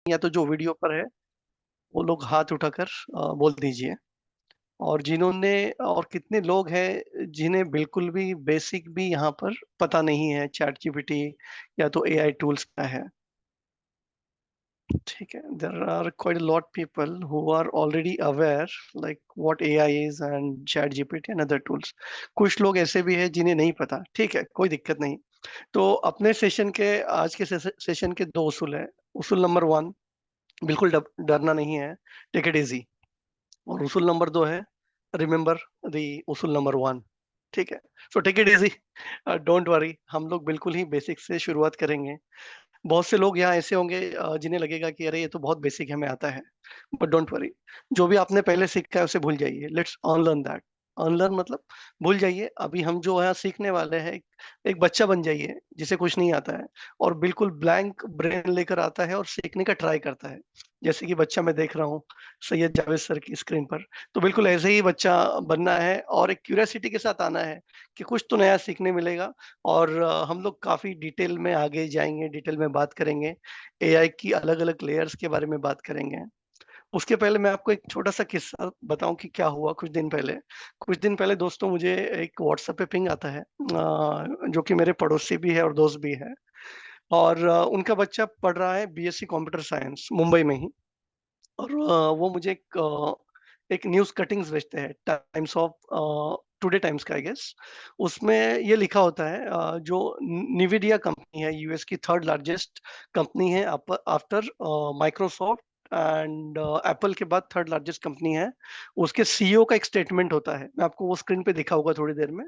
या तो जो वीडियो पर है वो लोग हाथ उठाकर बोल दीजिए। और जिन्होंने और कितने लोग हैं जिन्हें बिल्कुल भी बेसिक भी यहाँ पर पता नहीं है चैट जीपीटी या तो एआई टूल्स क्या है। ठीक है, there are quite a lot people who are already aware like what AI is and chat GPT and other tools. कुछ लोग ऐसे भी हैं जिन्हें नहीं पता, ठीक है, कोई दिक्कत नहीं। तो अपने सेशन के आज के सेशन के दो उसूल है। उसूल नंबर वन, बिल्कुल डरना नहीं है, टेक इट इजी। और उसूल नंबर दो है, रिमेंबर द उसूल नंबर वन। ठीक है, so take it easy, don't worry, हम लोग बिल्कुल ही बेसिक से शुरुआत करेंगे। बहुत से लोग यहाँ ऐसे होंगे जिन्हें लगेगा कि अरे ये तो बहुत बेसिक है, हमें आता है। बट डोंट वरी, जो भी आपने पहले सीखा है उसे भूल जाइए। Let's unlearn that. अनलर्न मतलब भूल जाइए। अभी हम जो है सीखने वाले हैं, एक बच्चा बन जाइए जिसे कुछ नहीं आता है और बिल्कुल ब्लैंक ब्रेन लेकर आता है और सीखने का ट्राई करता है। जैसे कि बच्चा मैं देख रहा हूँ सैयद जावेद सर की स्क्रीन पर। तो बिल्कुल ऐसे ही बच्चा बनना है और एक क्यूरियोसिटी के साथ आना है कि कुछ तो नया सीखने मिलेगा। और हम लोग काफ़ी डिटेल में आगे जाएँगे, डिटेल में बात करेंगे। एआई की अलग-अलग लेयर्स के बारे में बात करेंगे। उसके पहले मैं आपको एक छोटा-सा किस्सा बताऊँ कि क्या हुआ कुछ दिन पहले। कुछ दिन पहले दोस्तों मुझे एक व्हाट्सएप पे पिंग आता है, जो कि मेरे पड़ोसी भी है और दोस्त भी है। और उनका बच्चा पढ़ रहा है बीएससी कंप्यूटर साइंस मुंबई में ही। और वो मुझे एक न्यूज़ कटिंग्स भेजते हैं टाइम्स ऑफ टुडे टाइम्स का आई गेस। उसमें ये लिखा होता है जो निविडिया कंपनी है यूएस की थर्ड लार्जेस्ट कंपनी है आफ्टर माइक्रोसॉफ्ट एंड एप्पल के बाद थर्ड लार्जेस्ट कंपनी है। उसके सीईओ का एक स्टेटमेंट होता है, मैं आपको वो स्क्रीन पे दिखा होगा थोड़ी देर में।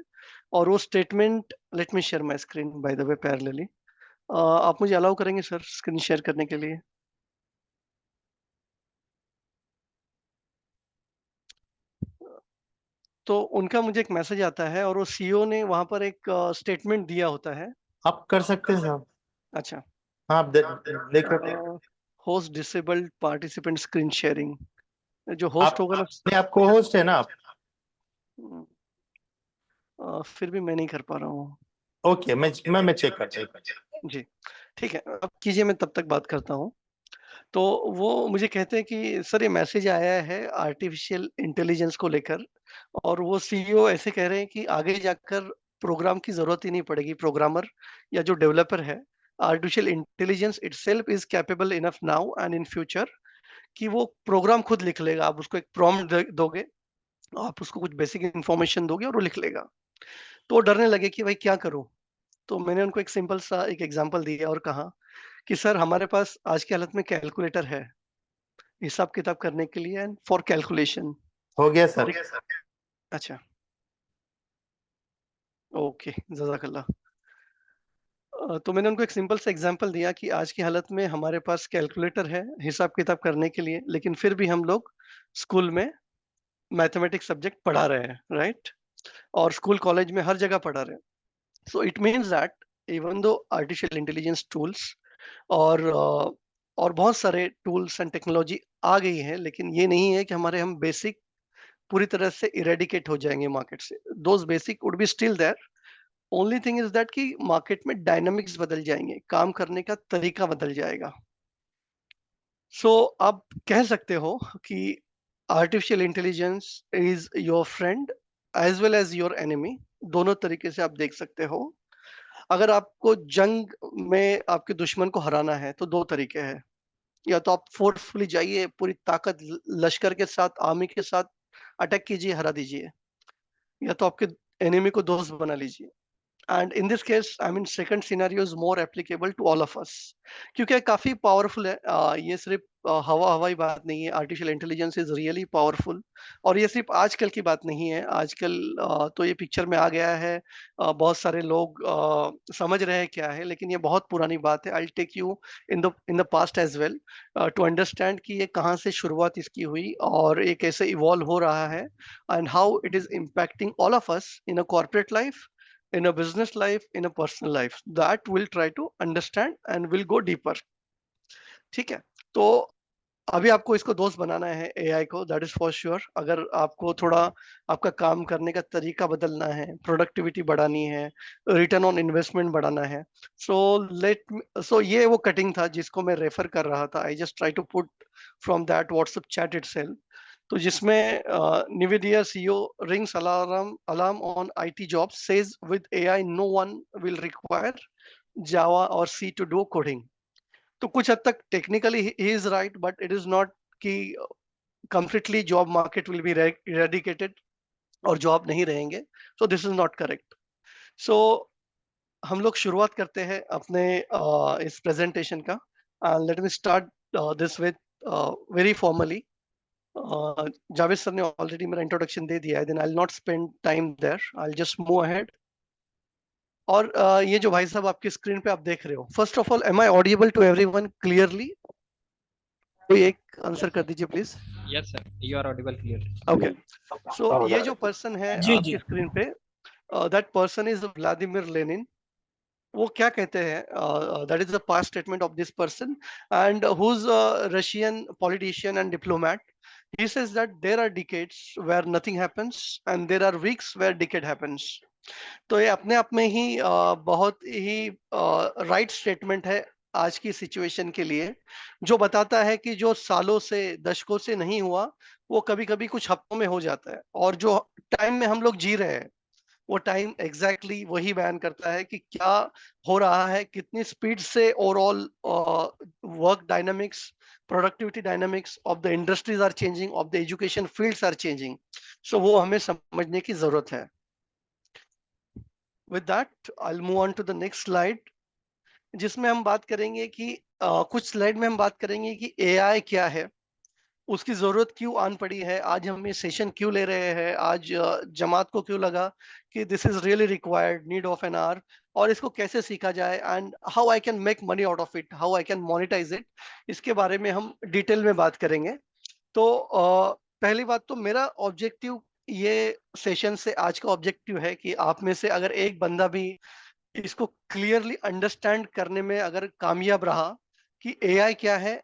और वो statement, let me share my screen by the way parallelly. आप मुझे अलाउ करेंगे सर स्क्रीन शेयर करने के लिए? तो उनका मुझे एक मैसेज आता है और वो सीईओ ने वहाँ पर एक स्टेटमेंट दिया होता है। आप कर सकते हैं साहब। अच्छा। हाँ, आप देख रहे हैं। Host disabled participant screen sharing, जो होस्ट आप होगा ना। अपने आप को होस्ट है ना आप? फिर भी मैं नहीं कर पा रहा हूँ। ओके, मैं चेक करता हूँ। जी, ठीक है, अब कीजिए, मैं तब तक बात करता हूँ। तो वो मुझे कहते हैं कि सर ये मैसेज आया है आर्टिफिशियल इंटेलिजेंस को लेकर। और वो सीईओ ऐसे कह रहे हैं कि आगे जाकर प्रोग्राम की जरूरत ही नहीं पड़ेगी, प्रोग्रामर या जो डेवलपर है। Artificial intelligence itself is capable enough now and in future कि वो प्रोग्राम खुद लिख लेगा। आप उसको एक प्रॉम्प्ट दोगे, आप उसको कुछ बेसिक इंफॉर्मेशन दोगे और वो लिख लेगा। तो वो डरने लगे कि भाई क्या करूं। तो मैंने उनको एक सिंपल सा एक एग्जांपल दिया और कहा कि सर हमारे पास आज की हालत में कैलकुलेटर है हिसाब किताब करने के लिए एंड फॉर कैलकुलेशन। हो गया और सर। अच्छा, ओके, जज़ाकल्लाह। तो मैंने उनको एक सिंपल सा एग्जांपल दिया कि आज की हालत में हमारे पास कैलकुलेटर है हिसाब किताब करने के लिए, लेकिन फिर भी हम लोग स्कूल में मैथमेटिक्स सब्जेक्ट पढ़ा रहे हैं, राइट? और स्कूल कॉलेज में हर जगह पढ़ा रहे हैं। So it means that even though artificial intelligence tools और और बहुत सारे टूल्स एंड टेक्नोलॉजी आ गई है, लेकिन ये नहीं है कि हमारे हम बेसिक पूरी तरह से इरेडिकेट हो जाएंगे मार्केट से। Those basic would be still there. Only thing is that कि मार्केट में डायनामिक्स बदल जाएंगे, काम करने का तरीका बदल जाएगा। सो आप कह सकते हो कि artificial intelligence is your friend as well as your enemy. दोनों तरीके से आप देख सकते हो। अगर आपको जंग में आपके दुश्मन को हराना है तो दो तरीके हैं। या तो आप फोर्सफुली जाइए, पूरी ताकत लश्कर के साथ, आर्मी के साथ अटैक कीजिए, हरा दीजिए। या तो आपके एनिमी को दोस्त बना लीजिए। And in this case I mean second scenario is more applicable to all of us, क्योंकि ये काफी पावरफुल है। ये सिर्फ हवा हवाई बात नहीं है, artificial intelligence is really powerful. और ये सिर्फ आजकल की बात नहीं है, आजकल तो ये पिक्चर में आ गया है। बहुत सारे लोग समझ रहे हैं क्या है, लेकिन ये बहुत पुरानी बात है। I take you in the past as well to understand कि ये कहाँ से शुरुआत इसकी हुई और ये कैसे इवॉल्व हो रहा है and how it is impacting all of us in a corporate life, in a business life, in a personal life. That we'll try to understand and we'll go deeper. ठीक है? तो अभी आपको इसको दोस्त बनाना है एआई को, दैट इज फॉर श्योर। अगर आपको थोड़ा आपका काम करने का तरीका बदलना है, प्रोडक्टिविटी बढ़ानी है, रिटर्न ऑन इन्वेस्टमेंट बढ़ाना है, सो सो ये वो कटिंग था जिसको मैं रेफर कर रहा था। I just try to put from that WhatsApp chat itself, तो जिसमें NVIDIA CEO rings alarm on IT jobs, says with AI no one will require Java or C to do coding। तो कुछ हद तक technically he is right, but it is not कि completely job market will be eradicated और job नहीं रहेंगे। So this is not correct. So हम लोग शुरुआत करते हैं अपने इस प्रेजेंटेशन का। Let me start this with very formally. Javed sir ने ऑलरेडी मेरा इंट्रोडक्शन दे दिया है, then I will not spend time there, I will just move ahead. और ये जो भाई साहब आपकी स्क्रीन पे आप देख रहे हो, first of all am I audible to everyone clearly? कोई एक आंसर कर दीजिए please. Yes, sir. You are audible clearly. Okay, so ये जो पर्सन है जी आपकी जी स्क्रीन पे, that person is Vladimir Lenin. वो क्या कहते हैं, that is the past statement of this person, and who's Russian politician and diplomat. he says that there are decades where nothing happens and there are weeks where decade happens। तो ये अपने आप में ही बहुत ही राइट स्टेटमेंट है आज की situation के लिए, जो बताता है कि जो सालों से दशकों से नहीं हुआ वो कभी कभी कुछ हफ्तों में हो जाता है। और जो टाइम में हम लोग जी रहे हैं वो टाइम एग्जैक्टली वही बयान करता है कि क्या हो रहा है, कितनी स्पीड से overall work dynamics, productivity dynamics of the industries are changing, of the education fields are changing. So वो हमें समझने की जरूरत है। With that, I'll move on to the next slide, जिसमें हम बात करेंगे कि कुछ स्लाइड में हम बात करेंगे कि एआई क्या है, उसकी जरूरत क्यों आन पड़ी है, आज हम ये सेशन क्यों ले रहे हैं, आज जमात को क्यों लगा कि this is really required need of an hour, और इसको कैसे सीखा जाए, and how I can make money out of it, how I can monetize it. इसके बारे में हम डिटेल में बात करेंगे। तो पहली बात तो मेरा ऑब्जेक्टिव ये सेशन से आज का ऑब्जेक्टिव है कि आप में से अगर एक बंदा भी इसको क्लियरली अंडरस्टैंड करने में अगर कामयाब रहा कि एआई क्या है,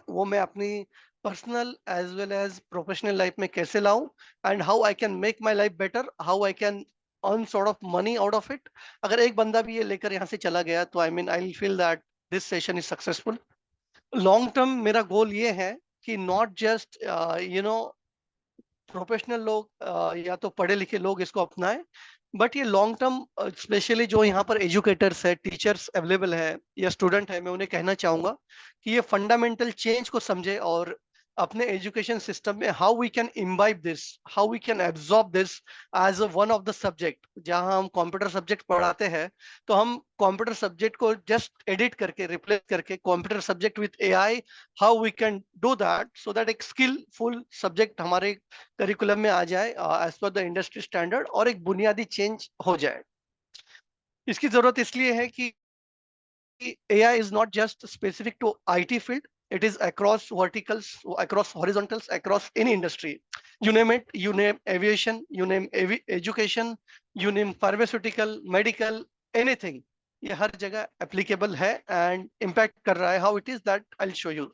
वो मैं अपनी personal as well as professional life में कैसे लाऊं, and how I can make my life better, how I can earn sort of money out of it. अगर एक बंदा भी ये लेकर यहाँ से चला गया तो आई mean I will feel that this session is successful. Long term मेरा गोल ये है कि नॉट जस्ट प्रोफेशनल लोग या तो पढ़े लिखे लोग इसको अपनाएं, बट ये लॉन्ग टर्म स्पेशली जो यहाँ पर एजुकेटर्स है, टीचर्स अवेलेबल है या स्टूडेंट है, मैं उन्हें कहना चाहूंगा कि ये फंडामेंटल चेंज को समझे और अपने एजुकेशन सिस्टम में how we can imbibe this, how we can absorb this as a one of the subject. जहां हम कंप्यूटर सब्जेक्ट पढ़ाते हैं तो हम कंप्यूटर सब्जेक्ट को जस्ट एडिट करके रिप्लेस करके computer subject with AI, how we can do that so that एक स्किलफुल सब्जेक्ट हमारे करिकुलम में आ जाए as per the industry standard, और एक बुनियादी चेंज हो जाए। इसकी जरूरत इसलिए है कि AI is not just specific to IT field, it is across verticals, across horizontals, across any industry. You name it, you name aviation, you name education, you name pharmaceutical, medical, anything. ये हर जगह applicable है and impact कर रहा है। How it is that I'll show you.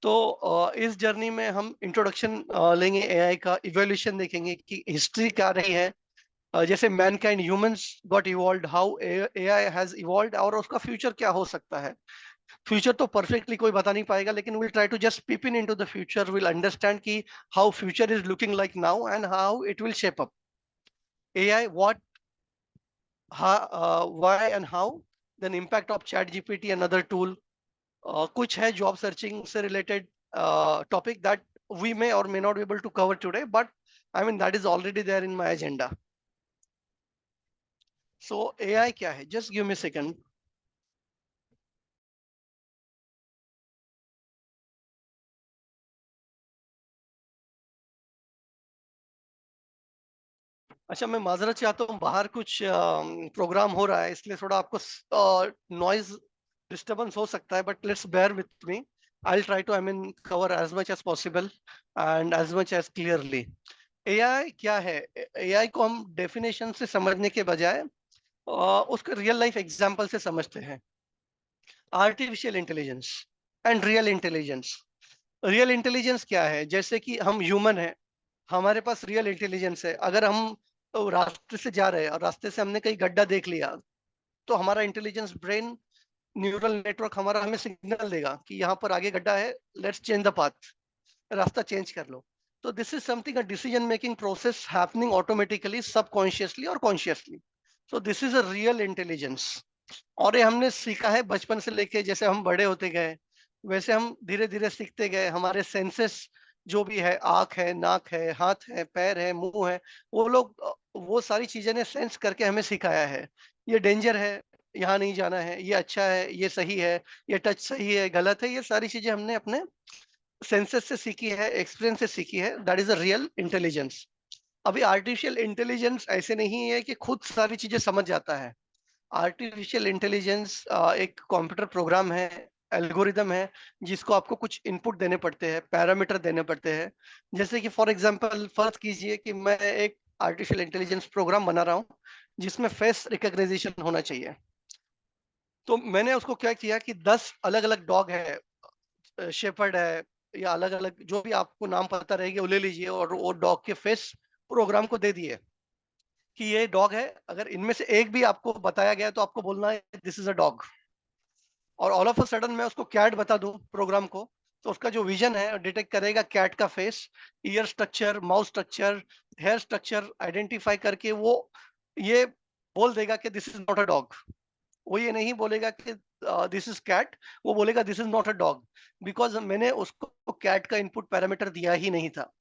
तो इस journey में हम इंट्रोडक्शन लेंगे एआई का, इवोल्यूशन देखेंगे कि हिस्ट्री क्या रही है, जैसे Mankind humans got evolved, how AI has evolved, और उसका फ्यूचर क्या हो सकता है। फ्यूचर तो परफेक्टली कोई बता नहीं पाएगा, लेकिन will try to just peep in into the future, will understand कि how future is looking like now and how it will shape up. AI what, why and how, then impact of chat GPT and other tool. कुछ है job searching से related topic that we may और may not be able to cover today, but I mean that is already there in my agenda. So AI क्या है, just give me second. अच्छा, मैं माजरत चाहता हूँ, बाहर कुछ प्रोग्राम हो रहा है इसलिए थोड़ा आपको नॉइज डिस्टरबेंस हो सकता है, but let's bear with me. I try to I mean cover as much as possible and as much as clearly. AI क्या है? एआई को हम डेफिनेशन से समझने के बजाय उसको रियल लाइफ एग्जांपल से समझते हैं। Artificial intelligence and real intelligence. Real intelligence क्या है? जैसे कि हम ह्यूमन है, हमारे पास रियल इंटेलिजेंस है। अगर हम रास्ते से जा रहे हैं और रास्ते से हमने कहीं गड्ढा देख लिया, तो हमारा इंटेलिजेंस ब्रेन, न्यूरल नेटवर्क हमारा हमें सिग्नल देगा कि यहाँ पर आगे गड्ढा है, लेट्स चेंज द पाथ, रास्ता चेंज कर लो। तो this is something, a decision making process happening automatically, subconsciously और consciously. So this is a real intelligence. और ये हमने सीखा है बचपन से लेके, जैसे हम बड़े होते गए वैसे हम धीरे धीरे सीखते गए। हमारे सेंसेस जो भी है, आंख है, नाक है, हाथ है, पैर है, मुंह है, वो लोग वो सारी चीजें ने सेंस करके हमें सिखाया है। ये डेंजर है, यहाँ नहीं जाना है, ये अच्छा है, ये सही है, ये टच सही है, गलत है, ये सारी चीजें हमने अपने सेंसेस से सीखी है, एक्सपीरियंस से सीखी है। That is a real intelligence. अभी आर्टिफिशियल इंटेलिजेंस ऐसे नहीं है कि खुद सारी चीजें समझ जाता है। आर्टिफिशियल इंटेलिजेंस एक कंप्यूटर प्रोग्राम है, एल्गोरिदम है, जिसको आपको कुछ इनपुट देने पड़ते हैं, पैरामीटर देने पड़ते हैं। जैसे कि फॉर एग्जांपल फर्ज कीजिए कि मैं एक आर्टिफिशियल इंटेलिजेंस प्रोग्राम बना रहा हूँ जिसमें फेस रिकॉग्निशन होना चाहिए। तो मैंने उसको क्या किया कि 10 अलग अलग डॉग है, शेपर्ड है, या अलग अलग जो भी आपको नाम पता रहेगी वो ले लीजिए, और वो डॉग के फेस प्रोग्राम को दे दिए कि ये डॉग है। अगर इनमें से एक भी आपको बताया गया तो आपको बोलना है दिस इज अ डॉग। और ऑल ऑफ अ सडन मैं उसको कैट बता दूं प्रोग्राम को, तो उसका जो विजन है डिटेक्ट करेगा कैट का face, ear structure, mouth structure, hair structure identify करके वो ये बोल देगा कि this is not a dog. वो ये नहीं बोलेगा कि दिस इज कैट, वो बोलेगा this is not a dog, because मैंने उसको कैट का इनपुट पैरामीटर दिया ही नहीं था।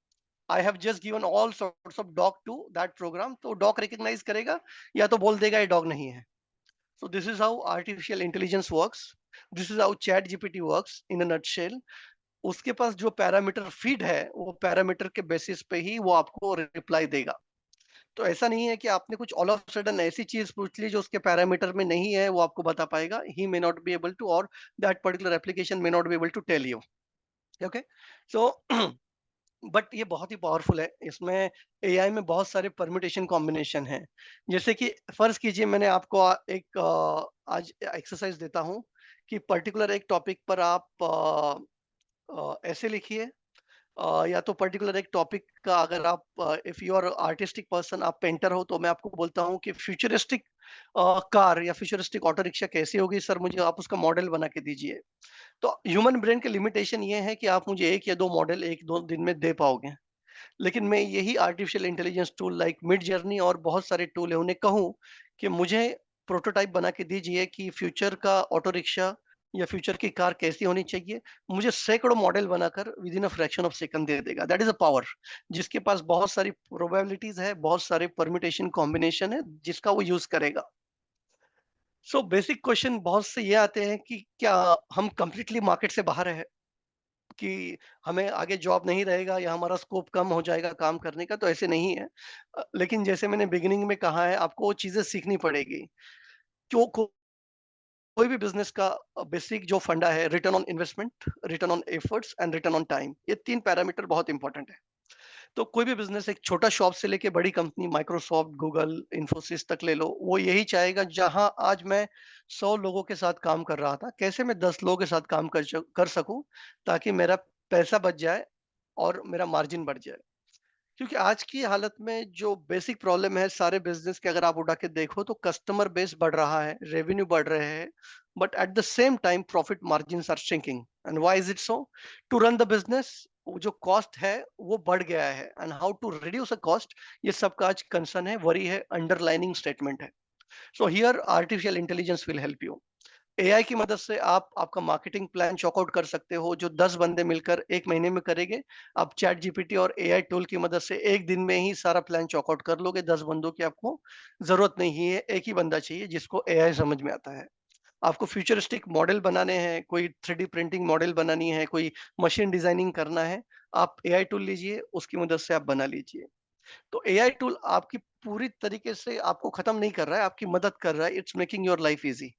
I have just given all sorts of dog to that program, तो डॉग रिकॉग्नाइज करेगा या तो बोल देगा ये डॉग नहीं है। So this is how artificial intelligence works. This is how chat GPT works in a nutshell. उसके पास जो पैरामीटर फीड है, वो पैरामीटर के बेसिस पे ही वो आपको रिप्लाई देगा। तो ऐसा नहीं है कि आपने कुछ ऑल ऑफ सडन ऐसी चीज पूछ ली जो उसके पैरामीटर में नहीं है, वो आपको बता पाएगा। He may not be able to, और that particular application may not be able to tell you. Okay, so but ये बहुत ही पावरफुल है। इसमें एआई में बहुत सारे परम्यूटेशन कॉम्बिनेशन हैं। जैसे कि फर्ज कीजिए मैंने आपको एक आज एक्सरसाइज देता हूँ कि पर्टिकुलर एक टॉपिक पर आप ऐसे लिखिए, या तो पर्टिकुलर एक टॉपिक का, अगर आप if you are artistic person, आप पेंटर हो, तो मैं आपको बोलता हूँ कि फ्यूचरिस्टिक कार या फ्यूचरिस्टिक ऑटो रिक्शा कैसी होगी सर, मुझे आप उसका मॉडल बना के दीजिए। तो ह्यूमन ब्रेन के लिमिटेशन ये है कि आप मुझे एक या दो मॉडल एक दो दिन में दे पाओगे। लेकिन मैं यही artificial intelligence tool like mid journey और बहुत सारे टूल है उन्हें कहूँ कि मुझे प्रोटोटाइप बना के दीजिए कि फ्यूचर का ऑटो रिक्शा या फ्यूचर की कार कैसी होनी चाहिए, मुझे सैकड़ों मॉडल बनाकर within a fraction of second दे देगा। दैट इज अ पावर, जिसके पास बहुत सारी प्रोबेबिलिटीज है, बहुत सारे परम्यूटेशन कॉम्बिनेशन है, जिसका वो यूज करेगा। सो बेसिक क्वेश्चन बहुत से ये आते हैं कि क्या हम कंप्लीटली मार्केट से बाहर है, कि हमें आगे जॉब नहीं रहेगा या हमारा स्कोप कम हो जाएगा काम करने का? तो ऐसे नहीं है। लेकिन जैसे मैंने बिगिनिंग में कहा है, आपको वो चीजें सीखनी पड़ेगी। क्यों कोई भी बिजनेस का बेसिक जो फंडा है, return on investment, return on efforts and return on time, ये 3 पैरामीटर बहुत इंपॉर्टेंट है। तो कोई भी बिजनेस, एक छोटा शॉप से लेके बड़ी कंपनी माइक्रोसॉफ्ट, गूगल, इन्फोसिस तक ले लो, वो यही चाहेगा जहां आज मैं 100 लोगों के साथ काम कर रहा था, कैसे मैं 10 लोगों के साथ काम कर सकूं, ताकि मेरा पैसा बच जाए और मेरा मार्जिन बढ़ जाए। क्योंकि आज की हालत में जो बेसिक प्रॉब्लम है सारे बिजनेस के, अगर आप उठा के देखो तो कस्टमर बेस बढ़ रहा है, रेवेन्यू बढ़ रहे हैं, but at the same time profit margins are shrinking. And why is it so? To run the business जो कॉस्ट है वो बढ़ गया है, and how to reduce a cost, ये सबका आज कंसर्न है, वरी है, अंडरलाइनिंग स्टेटमेंट है। So here artificial intelligence will help you. AI की मदद से आप आपका मार्केटिंग प्लान चॉकआउट कर सकते हो, जो 10 बंदे मिलकर 1 महीने में करेंगे, आप चैट जीपीटी और एआई टूल की मदद से 1 दिन में ही सारा प्लान चॉकआउट कर लोगे। 10 बंदों की आपको ज़रूरत नहीं है, एक ही बंदा चाहिए जिसको एआई समझ में आता है। आपको फ्यूचरिस्टिक मॉडल बनाने हैं, कोई 3D प्रिंटिंग मॉडल बनानी है, कोई मशीन डिज़ाइनिंग करना है, आप एआई टूल लीजिए, उसकी मदद से आप बना लीजिए। तो एआई टूल आपकी पूरी तरीके से आपको खत्म नहीं कर रहा है, आपकी मदद कर रहा है। It's making your life easy.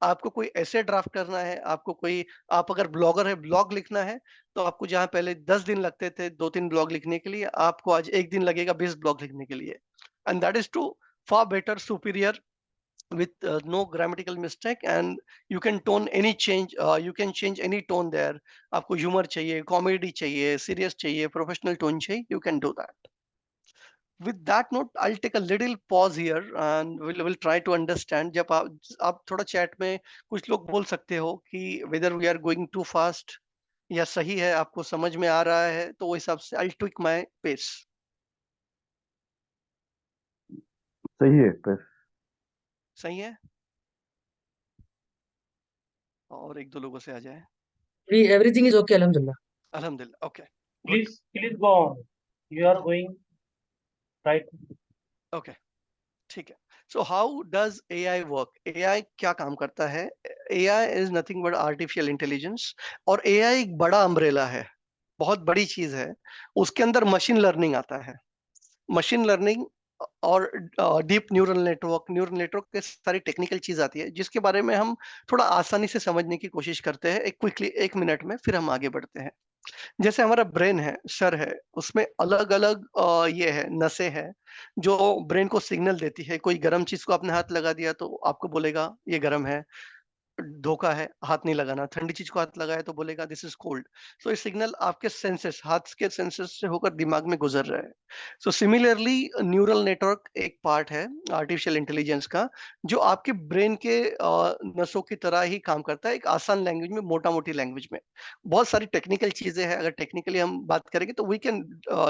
आपको कोई ऐसे ड्राफ्ट करना है, आपको कोई, आप अगर ब्लॉगर है, ब्लॉग लिखना है, तो आपको जहाँ पहले 10 दिन लगते थे 2-3 ब्लॉग लिखने के लिए, आपको आज 1 दिन लगेगा 20 ब्लॉग लिखने के लिए। And that is too far better, superior with no grammatical mistake, and you can tone any change, you can change any tone there. आपको humor चाहिए, comedy चाहिए, serious चाहिए, professional tone चाहिए, you can do that. With that note, I'll take a little pause here and we'll try to understand. जब आप थोड़ा chat में कुछ लोग बोल सकते हो कि whether we are going too fast या सही है, आपको समझ में आ रहा है, तो वो हिसाब से I'll tweak my pace. सही है पर सही है? और एक दो लोगों से आ जाए. Everything is okay, Alhamdulillah. Alhamdulillah. Okay. Please go on. You are going right. Okay. ठीक है. So how does AI work? AI क्या काम करता है? AI is nothing but artificial intelligence, और AI एक बड़ा अम्ब्रेला है, बहुत बड़ी चीज है. उसके अंदर मशीन लर्निंग आता है. मशीन लर्निंग और डीप न्यूरल नेटवर्क के सारी टेक्निकल चीज आती है, जिसके बारे में हम थोड़ा आसानी से समझने की कोशिश करते हैं एक क्विकली 1 मिनट में, फिर हम आगे बढ़ते हैं. जैसे हमारा ब्रेन है, सर है, उसमें अलग अलग ये है, नसें हैं जो ब्रेन को सिग्नल देती है. कोई गर्म चीज को आपने हाथ लगा दिया तो आपको बोलेगा ये गर्म है. धोखा है, हाथ नहीं लगाना. ठंडी चीज को हाथ लगाया तो बोलेगा दिस इज कोल्ड. सो ये सिग्नल आपके सेंसेस, हाथ के सेंसेस से होकर दिमाग में गुजर रहा है. सो सिमिलरली न्यूरल नेटवर्क एक पार्ट है आर्टिफिशियल इंटेलिजेंस का, जो आपके ब्रेन के नसों की तरह ही काम करता है, एक आसान लैंग्वेज में, मोटा मोटी लैंग्वेज में. बहुत सारी टेक्निकल चीजें हैं, अगर टेक्निकली हम बात करेंगे तो we can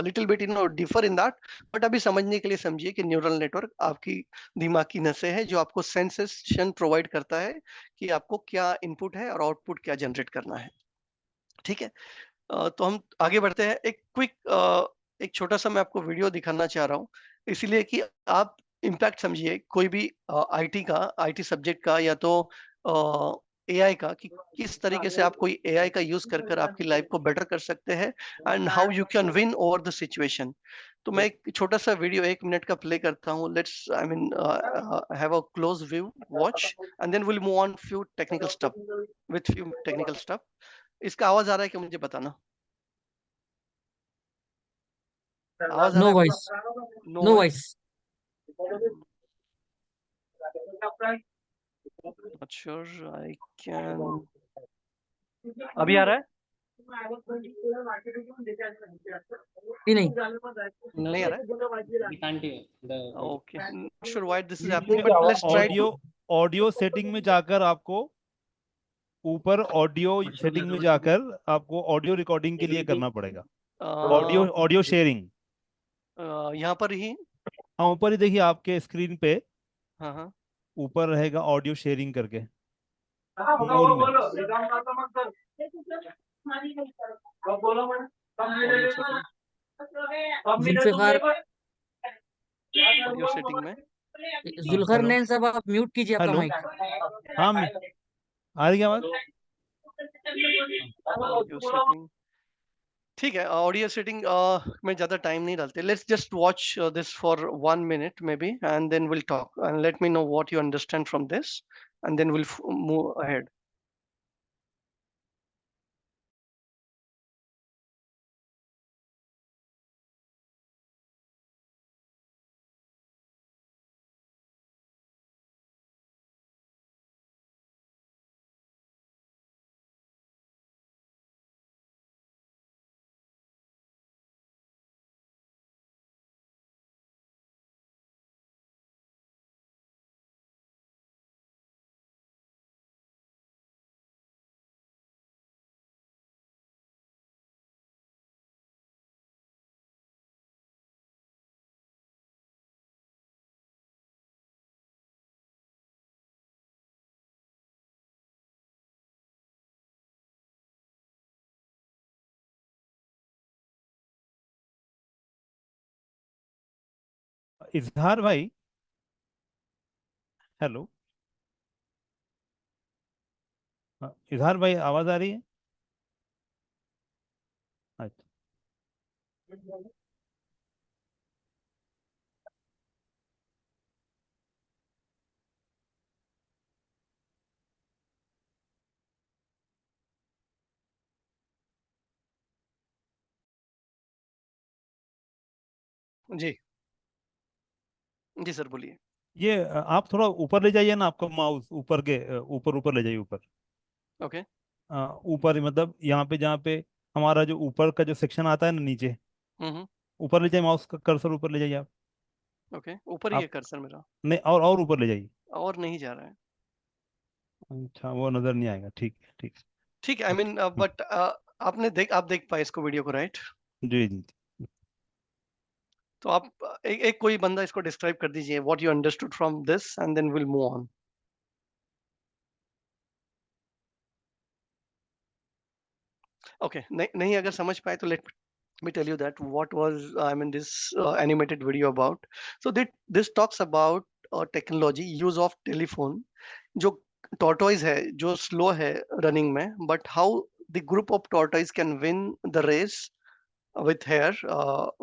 little bit differ in that. But अभी समझने के लिए समझिए कि न्यूरल नेटवर्क आपकी दिमाग की नसें हैं, जो आपको सेंसेशन प्रोवाइड करता है कि आपको क्या इनपुट है और आउटपुट क्या जनरेट करना है. ठीक है. तो हम आगे बढ़ते हैं. एक क्विक एक छोटा सा मैं आपको वीडियो दिखाना चाह रहा हूँ, इसलिए कि आप इम्पैक्ट समझिए कोई भी आईटी का, आईटी सब्जेक्ट का, या तो एआई का, कि किस तरीके से आप कोई एआई का यूज कर कर आपकी लाइफ को बेटर कर सकते हैं, and how you can win over the situation. तो मैं एक छोटा सा वीडियो 1 मिनट का प्ले करता हूँ. Let's I mean have a close view watch, and then will move on few technical stuff, with few technical stuff. इसका आवाज आ रहा है कि मुझे बताना. आवाज आ No रहा है? voice. No No voice. voice. Not sure I can. अभी आ रहा है? जी नहीं. नहीं आ रहा है? We can't hear the audio. Okay. Not sure why this is happening, but let's try audio too. Audio setting में जाकर आपको ऊपर ऑडियो सेटिंग में जाकर आपको ऑडियो रिकॉर्डिंग के लिए करना पड़ेगा. ऑडियो ऑडियो शेयरिंग यहाँ पर ही. हाँ ऊपर ही देखिए आपके स्क्रीन पे हाँ हाँ. ऊपर रहेगा ऑडियो शेयरिंग करके. जुल्फिकार ऑडियो सेटिंग में. जुल्फरनैन साहब, आप म्यूट कीजिए आपका हेलो. माइक. हाँ आ रही है आवाज. Audio setting. ठीक है. ऑडियो सेटिंग में ज्यादा टाइम नहीं डालते. Let's just watch this for 1 minute maybe, and then will talk, and let me know what you understand from this, and then will move ahead. Izhar भाई. हेलो. हाँ, इजहार भाई आवाज आ रही है? अच्छा. जी. जी सर बोलिए. ये आप थोड़ा ऊपर ले जाइए ना, आपका माउस ऊपर के ऊपर ऊपर ले जाइए ऊपर। ओके ऊपर मतलब यहाँ पे जहाँ पे हमारा जो ऊपर का जो सेक्शन आता है ना नीचे, हम्म ऊपर ले जाइए, माउस का कर्सर ऊपर ले जाइए आप। ओके ऊपर ही है आप कर्सर मेरा, नहीं, और ऊपर ले जाइए। और नहीं जा रहा है। अच्छा, वो नजर नहीं आएगा, ठीक है ठीक है। ठीक है, आई मीन बट आप देख पाए इसको वीडियो को, राइट? जी जी। तो आप एक कोई बंदा इसको डिस्क्राइब कर दीजिए, what you understood from this and then will move on. Okay, नहीं नहीं अगर समझ पाए तो let me tell you that what was this animated video about. So this talks about technology, use of telephone, जो tortoise है, जो slow है running में, but how the group of tortoise can win the race with hair,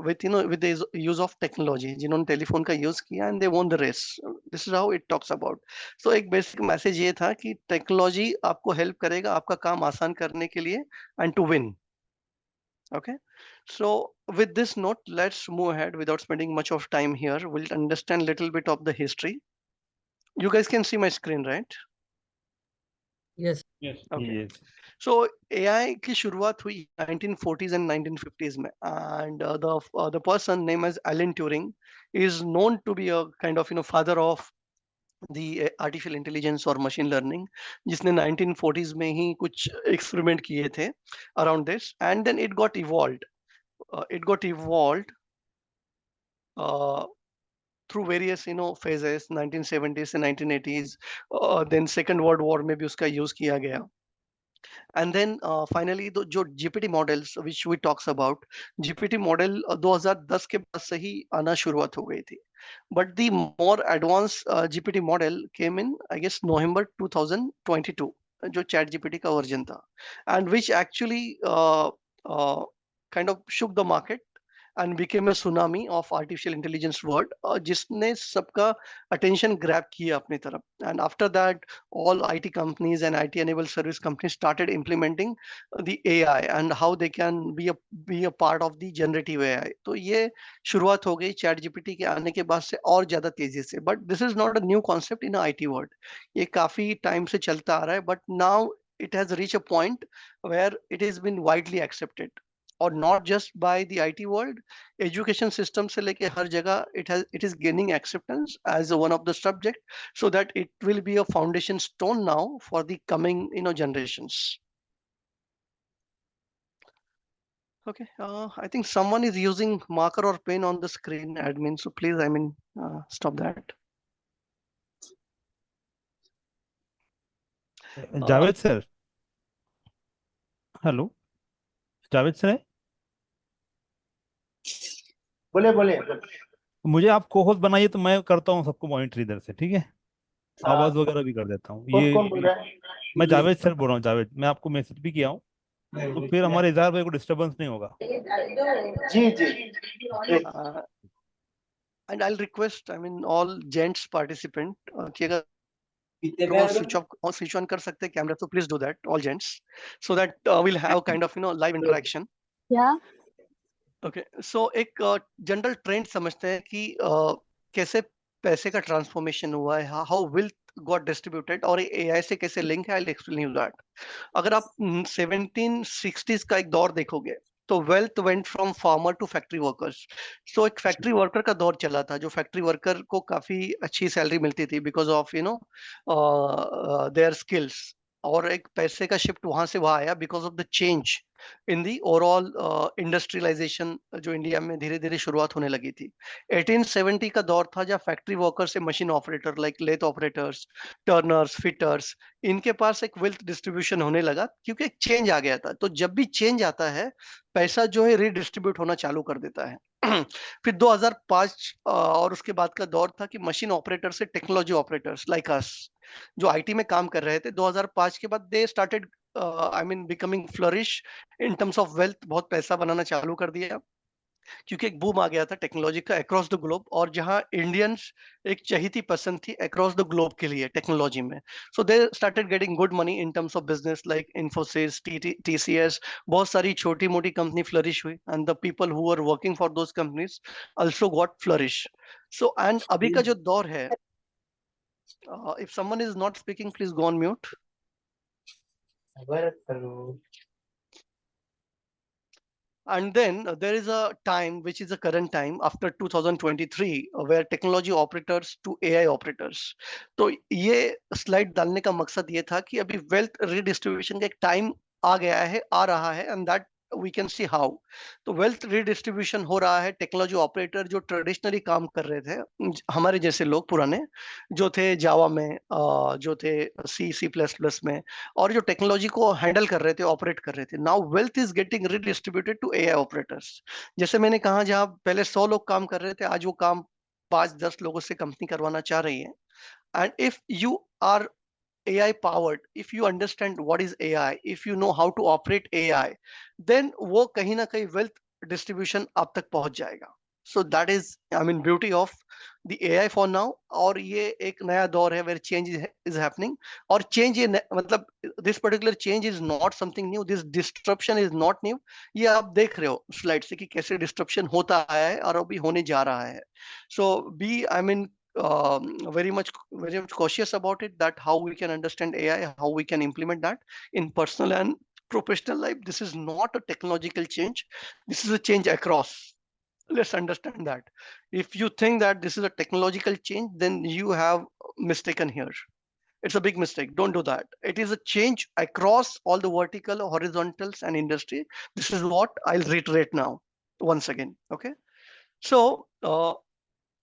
with with the use of technology, जिन्होंने telephone का use किया and they won the race. This is how it talks about. So एक basic message ये था कि technology आपको help करेगा आपका काम आसान करने के लिए and to win. Okay, so with this note, let's move ahead without spending much of time here. We'll understand little bit of the history. You guys can see my screen, right? Yes. Okay. Yes. So AI की शुरुआत हुई 1940s and 1950s में, and the person named as Alan Turing is known to be a kind of father of the artificial intelligence और machine learning, जिसने 1940s में ही कुछ experiment किए थे around this, and then it got evolved. Uh, through various phases, 1970s and 1980s, then second world war में भी उसका use किया गया, and then finally the जो GPT models which we talks about, GPT model 2010 के बाद से ही आना शुरुआत हो गई थी, but the more advanced GPT model came in I guess November 2022, जो chat GPT का वर्जन था, and which actually uh, kind of shook the market and became a tsunami of artificial intelligence world, जिसने सबका attention grab किया अपनी तरफ, and after that all IT companies and IT enabled service companies started implementing the AI and how they can be a part of the generative AI. तो ये शुरुआत हो गई चैट जीपीटी के आने के बाद से और ज्यादा तेजी से, but this is not a new concept in IT world, ये काफी टाइम से चलता आ रहा है, but now it has reached a point where it has been widely accepted, or not just by the IT world, education system से लेके हर जगह it is gaining acceptance as one of the subject, so that it will be a foundation stone now for the coming generations. Okay, I think someone is using marker or pen on the screen, admin, so please stop that. Javed sir, hello, Javed sir है? बोले बोले। मुझे आप को host बनाइए तो मैं करता हूँ सबको मॉनिटर इधर से, ठीक है? आवाज वगैरह भी कर देता हूँ। कौन ये कौन बोल रहा है? मैं जावेद सर बोल रहा हूँ, जावेद, मैं आपको मैसेज भी किया हूँ, तो फिर हमारे इजहार भाई को डिस्टरबेंस नहीं होगा। जी जी। And I'll request all gents participant कि अगर switch on कर सकते हैं कैमरा, तो please do that, all gents, so that we'll have kind of live interaction. Yeah. Okay, so एक जनरल ट्रेंड समझते हैं कि कैसे पैसे का ट्रांसफॉर्मेशन हुआ है, हाउ वेल्थ गॉट डिस्ट्रीब्यूटेड, और एआई से कैसे लिंक है। I will explain you that. अगर आप 1760s का एक दौर देखोगे तो wealth went from farmer to factory workers. So एक फैक्ट्री वर्कर का दौर चला था, जो फैक्ट्री वर्कर को काफी अच्छी सैलरी मिलती थी बिकॉज ऑफ देयर स्किल्स, और एक पैसे का शिफ्ट वहां से वहां आया because of the change in the overall industrialization, जो इंडिया में धीरे धीरे शुरुआत होने लगी थी। 1870 का दौर था जहाँ फैक्ट्री वर्कर से machine operator like lathe operators, turners, fitters, इनके पास एक वेल्थ डिस्ट्रीब्यूशन होने लगा क्योंकि एक चेंज आ गया था। तो जब भी चेंज आता है पैसा जो है रीडिस्ट्रीब्यूट होना चालू कर देता है। फिर 2005 और उसके बाद का दौर था कि मशीन ऑपरेटर से टेक्नोलॉजी ऑपरेटर्स लाइक अस, जो आईटी में काम कर रहे थे, 2005 के बाद they started becoming flourish in terms of wealth, बहुत पैसा बनाना चालू कर दिया क्योंकि एक बूम आ गया था टेक्नोलॉजी का अक्रॉस द ग्लोब, और जहां इंडियंस एक चहीती पसंद थी अक्रॉस द ग्लोब के लिए टेक्नोलॉजी में। So they started getting good money in terms of business like Infosys, TCS, बहुत सारी छोटी मोटी कंपनी फ्लरिश हुई, and the people who are working for those companies also got flourish. So and अभी का जो दौर है If someone is not speaking, please go on mute. And then there is a time, which is the current time after 2023, where technology operators to AI operators. तो ये slide डालने का मकसद ये था कि अभी वेल्थ रिडिस्ट्रीब्यूशन का एक टाइम आ गया है, आ रहा है, and that we can see how. तो वेल्थ रिडिस्ट्रीब्यूशन हो रहा है. टेक्नोलॉजी ऑपरेटर जो ट्रेडिशनली काम कर रहे थे, हमारे जैसे लोग पुराने जो थे जावा में, जो थे सी प्लस प्लस में, और जो टेक्नोलॉजी को हैंडल कर रहे थे, ऑपरेट कर रहे थे, now wealth is getting redistributed to AI operators. जैसे मैंने कहा, जहां पहले 100 लोग काम कर रहे थे, आज वो काम 5-10 लोगों से कंपनी करवाना चाह रही है. And if you are AI powered, if you understand what is AI, if you know how to operate AI, then वो कहीं ना कहीं wealth distribution आप तक पहुंच जाएगा. So that is, I mean, beauty of the AI for now. और ये एक नया दौर है where change is happening. और change ये मतलब this particular change is not something new. This disruption is not new. ये आप देख रहे हो स्लाइड से कि कैसे disruption होता आया है और अभी होने जा रहा है. So I mean, very much cautious about it, that how we can understand AI, how we can implement that in personal and professional life. This is not a technological change. This is a change across. Let's understand that. If you think that this is a technological change, then you have mistaken here. It's a big mistake. Don't do that. It is a change across all the vertical, horizontals, and industry. This is what I'll reiterate now once again. Okay. So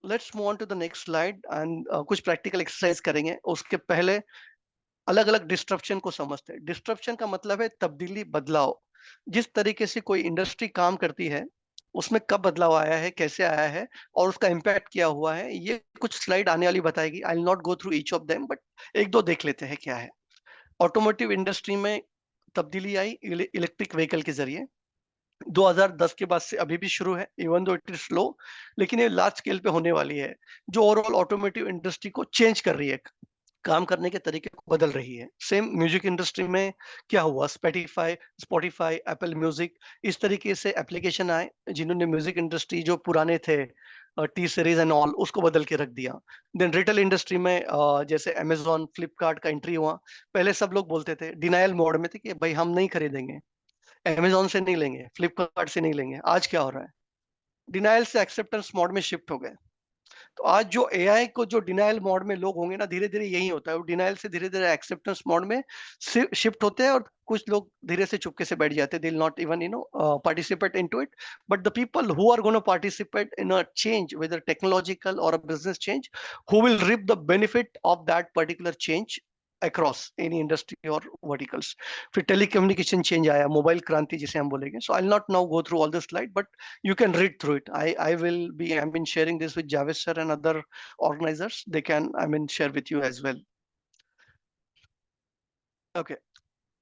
let's move on to the next slide एंड कुछ practical exercise करेंगे. उसके पहले अलग अलग disruption को समझते हैं. डिस्ट्रप्शन का मतलब है तब्दीली, बदलाव. जिस तरीके से कोई इंडस्ट्री काम करती है, उसमें कब बदलाव आया है, कैसे आया है, और उसका इम्पैक्ट क्या हुआ है, ये कुछ स्लाइड आने वाली बताएगी. आई will not go through each of them, but एक दो देख लेते हैं क्या है. ऑटोमोटिव इंडस्ट्री में तब्दीली आई इलेक्ट्रिक व्हीकल के जरिए. 2010 के बाद से अभी भी शुरू है, even though it is slow, लेकिन ये लार्ज स्केल पे होने वाली है, जो ओवरऑल ऑटोमोटिव इंडस्ट्री को चेंज कर रही है, काम करने के तरीके को बदल रही है. सेम म्यूजिक इंडस्ट्री में क्या हुआ, स्पॉटिफाई, एप्पल म्यूजिक, इस तरीके से एप्लीकेशन आए जिन्होंने म्यूजिक इंडस्ट्री जो पुराने थे टी सीरीज एंड ऑल, उसको बदल के रख दिया. देन रिटेल इंडस्ट्री में जैसे अमेजोन, फ्लिपकार्ट का एंट्री हुआ. पहले सब लोग बोलते थे, डिनायल मोड में थे कि भाई हम नहीं खरीदेंगे, अमेजोन से नहीं लेंगे, फ्लिपकार्ट से नहीं लेंगे. आज क्या हो रहा है, डिनाइल से एक्सेप्टेंस मोड में शिफ्ट हो गए. तो आज जो एआई को जो डिनाइल मोड में लोग होंगे ना, धीरे धीरे यही होता है, वो डिनाइल से धीरे धीरे एक्सेप्टेंस मोड में शिफ्ट होते हैं, और कुछ लोग धीरे से चुपके से बैठ जाते हैं. They will not even participate into it. But the people who are gonna participate in a change, whether technological और a business change, who will reap the benefit of that particular change across any industry or verticals. फिर telecommunication change आया, mobile क्रांति जिसे हम बोलेंगे. So I'll not now go through all the slide, but you can read through it. I will be, I mean, sharing this with Javed sir and other organizers. They can, I mean, share with you as well. Okay.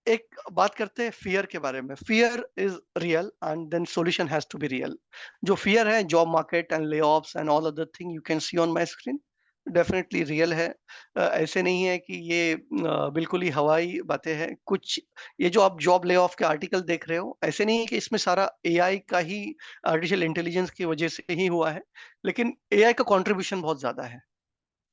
एक बात करते हैं fear के बारे में. Fear is real and then solution has to be real. जो fear है, job market and layoffs and all other thing you can see on my screen, definitely real है. ऐसे नहीं है कि ये बिल्कुल ही हवाई बातें हैं. कुछ ये जो आप जॉब ले ऑफ के आर्टिकल देख रहे हो, ऐसे नहीं है कि इसमें सारा एआई का ही, आर्टिफिशियल इंटेलिजेंस की वजह से ही हुआ है, लेकिन एआई का कंट्रीब्यूशन बहुत ज्यादा है.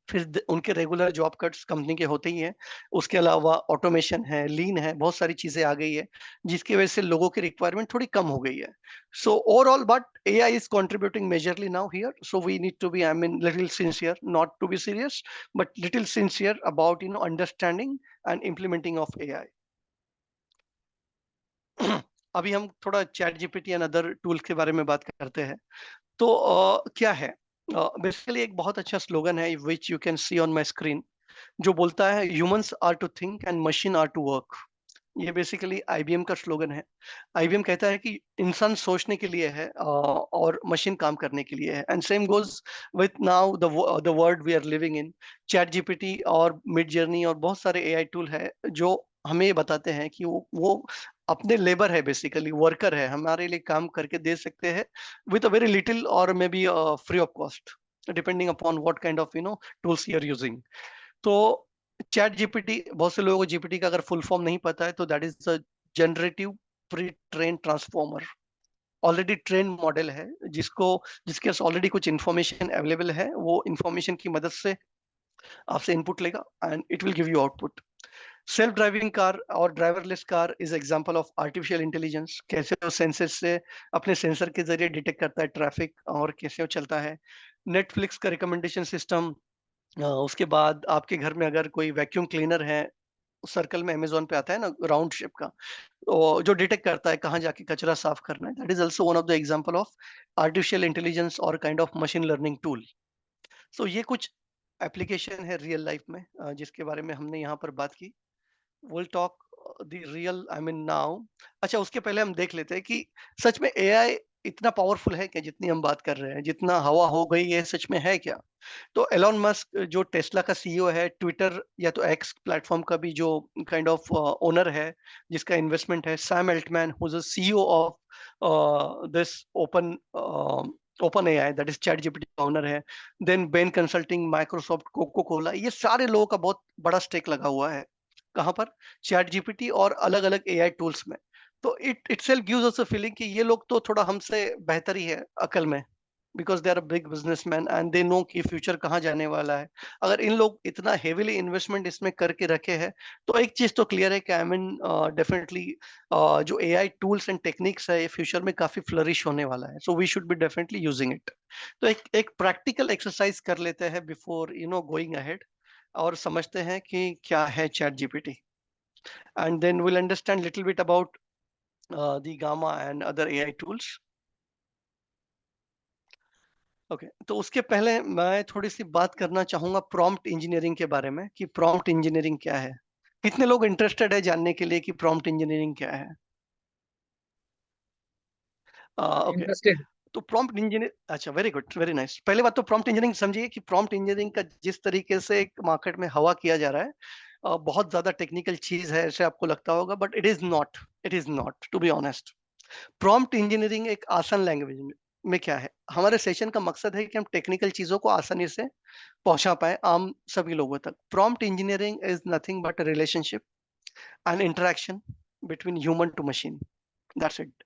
फिर उनके रेगुलर जॉब कट्स कंपनी के होते ही हैं. उसके अलावा ऑटोमेशन है, लीन है, बहुत सारी चीजें आ गई है, जिसकी वजह से लोगों की रिक्वायरमेंट थोड़ी कम हो गई है. So overall, but AI is contributing majorly now here. So we need to be, I mean, little sincere, not to be serious, but little sincere about, understanding and implementing of AI. अभी हम थोड़ा chat GPT and other tools के बारे में बात करते हैं. तो क्या है, बेसिकली एक बहुत अच्छा स्लोगन है which you can see on my screen, जो बोलता है humans are to think and machine are to work. ये बेसिकली आईबीएम का स्लोगन है. आईबीएम कहता है कि इंसान सोचने के लिए है और मशीन काम करने के लिए है. And same goes with now the world we are living in. Chat GPT और मिड जर्नी और बहुत सारे एआई टूल है जो हमें ये बताते हैं कि वो अपने लेबर है, बेसिकली वर्कर है, हमारे लिए काम करके दे सकते हैं विथ अ वेरी लिटिल और maybe free of cost, depending upon what kind of tools you are using. तो चैट जीपीटी, बहुत से लोगों को जीपीटी का अगर फुल फॉर्म नहीं पता है, तो that is the generative pre train transformer. Already train model है जिसके ऑलरेडी कुछ इंफॉर्मेशन अवेलेबल है. वो इंफॉर्मेशन की मदद से आपसे इनपुट लेगा and it will give you output. Self driving car और driverless car is example of artificial intelligence. कैसे वो सेंसर से अपने सेंसर के जरिए डिटेक्ट करता है ट्रैफिक और कैसे वो चलता है। नेटफ्लिक्स का रिकमेंडेशन सिस्टम। उसके बाद आपके घर में अगर कोई वैक्यूम क्लीनर है, सर्कल में अमेज़न पे आता है ना राउंड शेप का, तो जो डिटेक्ट करता है कहाँ जाके कचरा साफ करना है, that is also one of the example of artificial intelligence और kind of machine learning tool. So ये कुछ एप्लीकेशन है रियल लाइफ में जिसके बारे में हमने यहाँ पर बात की। Will talk the real I mean now. अच्छा, उसके पहले हम देख लेते हैं कि सच में एआई इतना पावरफुल है क्या जितनी हम बात कर रहे हैं, जितना हवा हो गई है सच में है क्या? तो एलोन मस्क जो टेस्ला का सीईओ है, ट्विटर या तो एक्स प्लेटफॉर्म का भी जो काइंड ऑफ ओनर है, जिसका इन्वेस्टमेंट है, Sam Altman who is the CEO of this OpenAI, that is chat GPT का ओनर है। Then Bain Consulting, Microsoft, Coca Cola, ये सारे लोगों का बहुत बड़ा स्टेक लगा हुआ है। कहाँ पर? चैट जीपीटी और अलग अलग एआई टूल्स में। तो it itself gives us a feeling कि ये लोग तो थोड़ा हमसे बेहतर ही है अकल में, because they are a big businessman and they know कि फ्यूचर कहाँ जाने वाला है। अगर इन लोग इतना हेवीली इन्वेस्टमेंट इसमें करके रखे हैं, तो एक चीज तो क्लियर है कि आई मीन डेफिनेटली जो एआई टूल्स एंड टेक्निक्स है, ये फ्यूचर में काफी फ्लरिश होने वाला है। So we should be definitely using it. तो एक प्रैक्टिकल एक्सरसाइज कर लेते हैं बिफोर गोइंग अहेड, और समझते हैं कि क्या है chat GPT, and then will understand little bit about the Gamma and other AI tools. Okay, तो उसके पहले मैं थोड़ी सी बात करना चाहूंगा प्रॉम्प्ट इंजीनियरिंग के बारे में, कि प्रॉम्प्ट इंजीनियरिंग क्या है। कितने लोग इंटरेस्टेड है जानने के लिए कि प्रॉम्प्ट इंजीनियरिंग क्या है? Okay, Interested. तो प्रॉम्प्ट इंजीनियर, अच्छा, वेरी गुड, वेरी नाइस। पहले बात तो प्रॉम्प्ट इंजीनियरिंग समझिए कि प्रॉम्प्ट इंजीनियरिंग का जिस तरीके से एक मार्केट में हवा किया जा रहा है, बहुत ज्यादा टेक्निकल चीज है ऐसे आपको लगता होगा, but it is not to be honest. Prompt engineering एक आसान लैंग्वेज में क्या है, हमारे सेशन का मकसद है कि हम टेक्निकल चीजों को आसानी से पहुंचा पाए आम सभी लोगों तक। Prompt engineering is nothing but a relationship and interaction between human to machine, that's it.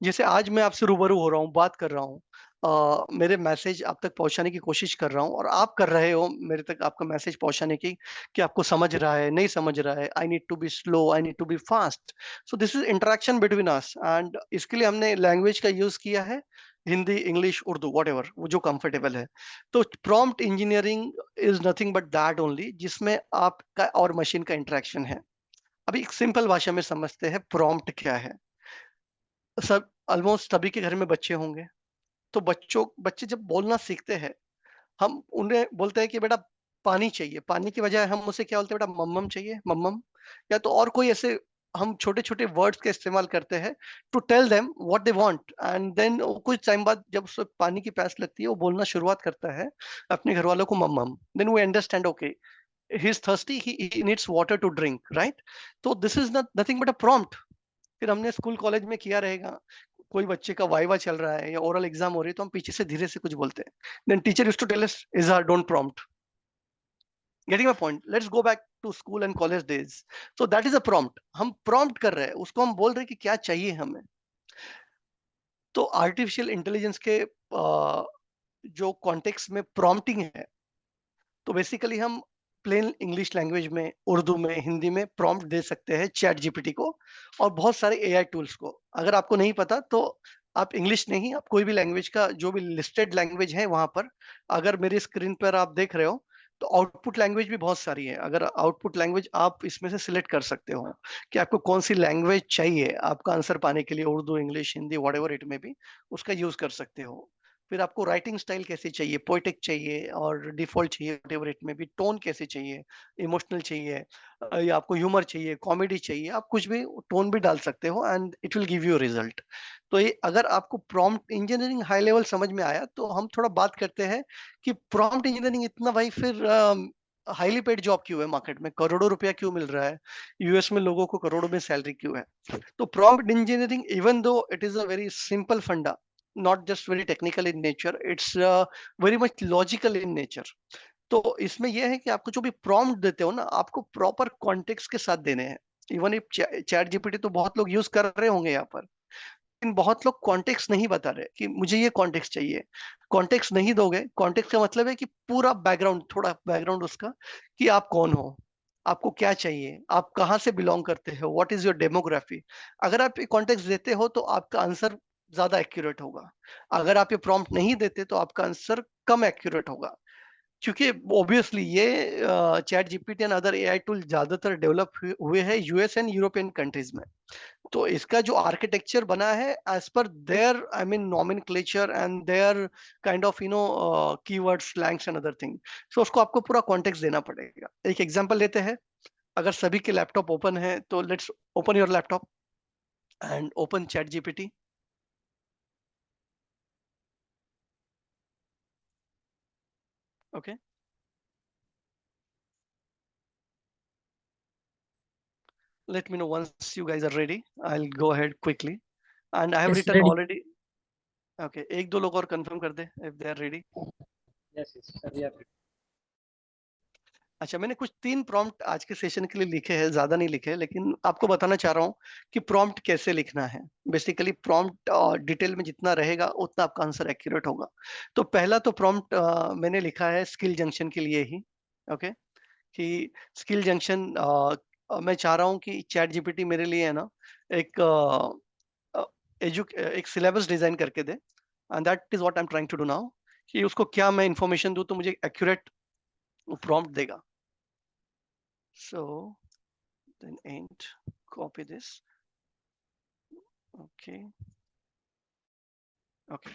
जैसे आज मैं आपसे रूबरू हो रहा हूँ, बात कर रहा हूँ, मेरे मैसेज आप तक पहुंचाने की कोशिश कर रहा हूँ, और आप कर रहे हो मेरे तक आपका मैसेज पहुंचाने की, कि आपको समझ रहा है नहीं समझ रहा है, I need to be slow, I need to be fast. So this is interaction between us, and इसके लिए हमने लैंग्वेज का यूज किया है, हिंदी, इंग्लिश, उर्दू, वट वो जो कंफर्टेबल है। तो prompt engineering is nothing but that only, जिसमें आपका और मशीन का इंटरेक्शन है। अभी एक सिंपल भाषा में समझते हैं प्रॉम्प्ट क्या है। सब ऑलमोस्ट सभी के घर में बच्चे होंगे, तो बच्चे जब बोलना सीखते हैं, हम उन्हें बोलते हैं कि बेटा पानी चाहिए, पानी की बजाय हम उसे क्या बोलते हैं, बेटा मम्मम चाहिए, मम्मम। या तो और कोई ऐसे हम छोटे छोटे वर्ड्स का इस्तेमाल करते हैं to tell them what they want, and then कुछ टाइम बाद जब उसे पानी की प्यास लगती है, वो बोलना शुरुआत करता है अपने घर वालों को मम्मम। Then we understand, okay, he is thirsty, he needs water to drink, right? तो this is nothing but a prompt. फिर हमने स्कूल कॉलेज में किया रहेगा, कोई बच्चे का वाइवा चल रहा है या ओरल एग्जाम हो रही है, तो हम पीछे से धीरे से कुछ बोलते हैं, then teacher used to tell us, Izhar don't prompt. Getting my point? Let's go back to school and college days. So that is a prompt, हम प्रॉम्प्ट कर रहे हैं, उसको हम बोल रहे हैं कि क्या चाहिए हमें। तो आर्टिफिशियल इंटेलिजेंस के जो कॉन्टेक्स्ट में प्रॉम्प्टिंग है, तो बेसिकली हम प्लेन इंग्लिश लैंग्वेज में, उर्दू में, हिंदी में प्रॉम्प्ट दे सकते हैं चैट जीपीटी को और बहुत सारे एआई टूल्स को। अगर आपको नहीं पता तो आप इंग्लिश नहीं, आप कोई भी लैंग्वेज का जो भी लिस्टेड लैंग्वेज है वहां पर, अगर मेरी स्क्रीन पर आप देख रहे हो, तो आउटपुट लैंग्वेज भी बहुत सारी है। अगर आउटपुट लैंग्वेज आप इसमें से सिलेक्ट कर सकते हो कि आपको कौन सी लैंग्वेज चाहिए आपका आंसर पाने के लिए, Urdu, English, Hindi, whatever it में भी, उसका यूज कर सकते हो। फिर आपको राइटिंग स्टाइल कैसे चाहिए, पोएटिक चाहिए और डिफॉल्ट चाहिए, व्हाटएवर इट में भी, टोन कैसे चाहिए, इमोशनल चाहिए, या आपको ह्यूमर चाहिए, कॉमेडी चाहिए, आप कुछ भी टोन भी डाल सकते हो and it will give you result. तो ये अगर आपको प्रॉम्प्ट इंजीनियरिंग हाई लेवल समझ में आया, तो हम थोड़ा बात करते हैं कि प्रॉम्प्ट इंजीनियरिंग इतना भाई फिर हाईली पेड जॉब क्यों है, मार्केट में करोड़ों रुपया क्यों मिल रहा है, यूएस में लोगों को करोड़ों में सैलरी क्यों है। तो prompt engineering, even though it is a very simple फंडा, not just very technical in nature, it's very much logical in nature। तो इसमें यह है कि आपको जो भी प्रॉम्प्ट देते हो ना, आपको प्रॉपर कॉन्टेक्स्ट के साथ देने हैं। इवन इफ चैट जीपीटी तो बहुत लोग यूज कर रहे होंगे यहाँ पर, लेकिन बहुत लोग कॉन्टेक्स्ट नहीं बता रहे कि मुझे ये कॉन्टेक्स्ट चाहिए। कॉन्टेक्स्ट नहीं दोगे, कॉन्टेक्स्ट का मतलब है कि पूरा बैकग्राउंड, थोड़ा बैकग्राउंड उसका, कि आप कौन हो, आपको क्या चाहिए, आप कहाँ से बिलोंग करते हो, व्हाट इज योर डेमोग्राफी। अगर आप ये कॉन्टेक्स्ट देते हो तो आपका आंसर ज्यादा एक्यूरेट होगा। अगर आप ये प्रॉम्प्ट नहीं देते तो आपका आंसर कम एक्यूरेट होगा, क्योंकि ऑब्वियसली ये chat GPT and other AI tool ज्यादातर डेवलप हुए हैं यूएस एंड यूरोपियन कंट्रीज में। तो इसका जो आर्किटेक्चर बना है as per their, I mean nomenclature and their kind of keyword slangs and other thing. So उसको आपको पूरा कॉन्टेक्स्ट देना पड़ेगा। एक एग्जांपल लेते हैं। अगर सभी के लैपटॉप ओपन है तो let's open your laptop and open chat GPT. Okay, let me know once you guys are ready. I'll go ahead quickly and I have Yes, written ready. already. Okay, एक दो लोग और confirm कर दे if they are ready. Yes, yes, sir, we are ready. अच्छा, मैंने कुछ 3 prompt आज के सेशन के लिए लिखे हैं, ज्यादा नहीं लिखे, लेकिन आपको बताना चाह रहा हूँ कि प्रॉम्प्ट कैसे लिखना है। बेसिकली प्रॉम्प्ट डिटेल में जितना रहेगा उतना आपका आंसर एक्यूरेट होगा। तो पहला तो प्रॉम्प्ट मैंने लिखा है स्किल जंक्शन के लिए ही। ओके, कि स्किल जंक्शन मैं चाह रहा हूँ कि चैट जीपीटी मेरे लिए है ना एक एक सिलेबस डिजाइन करके दे, and that is what I am trying to do now, कि उसको क्या मैं इंफॉर्मेशन दूं तो मुझे एक्यूरेट प्रॉम्प्ट देगा। So then and copy this. Okay okay,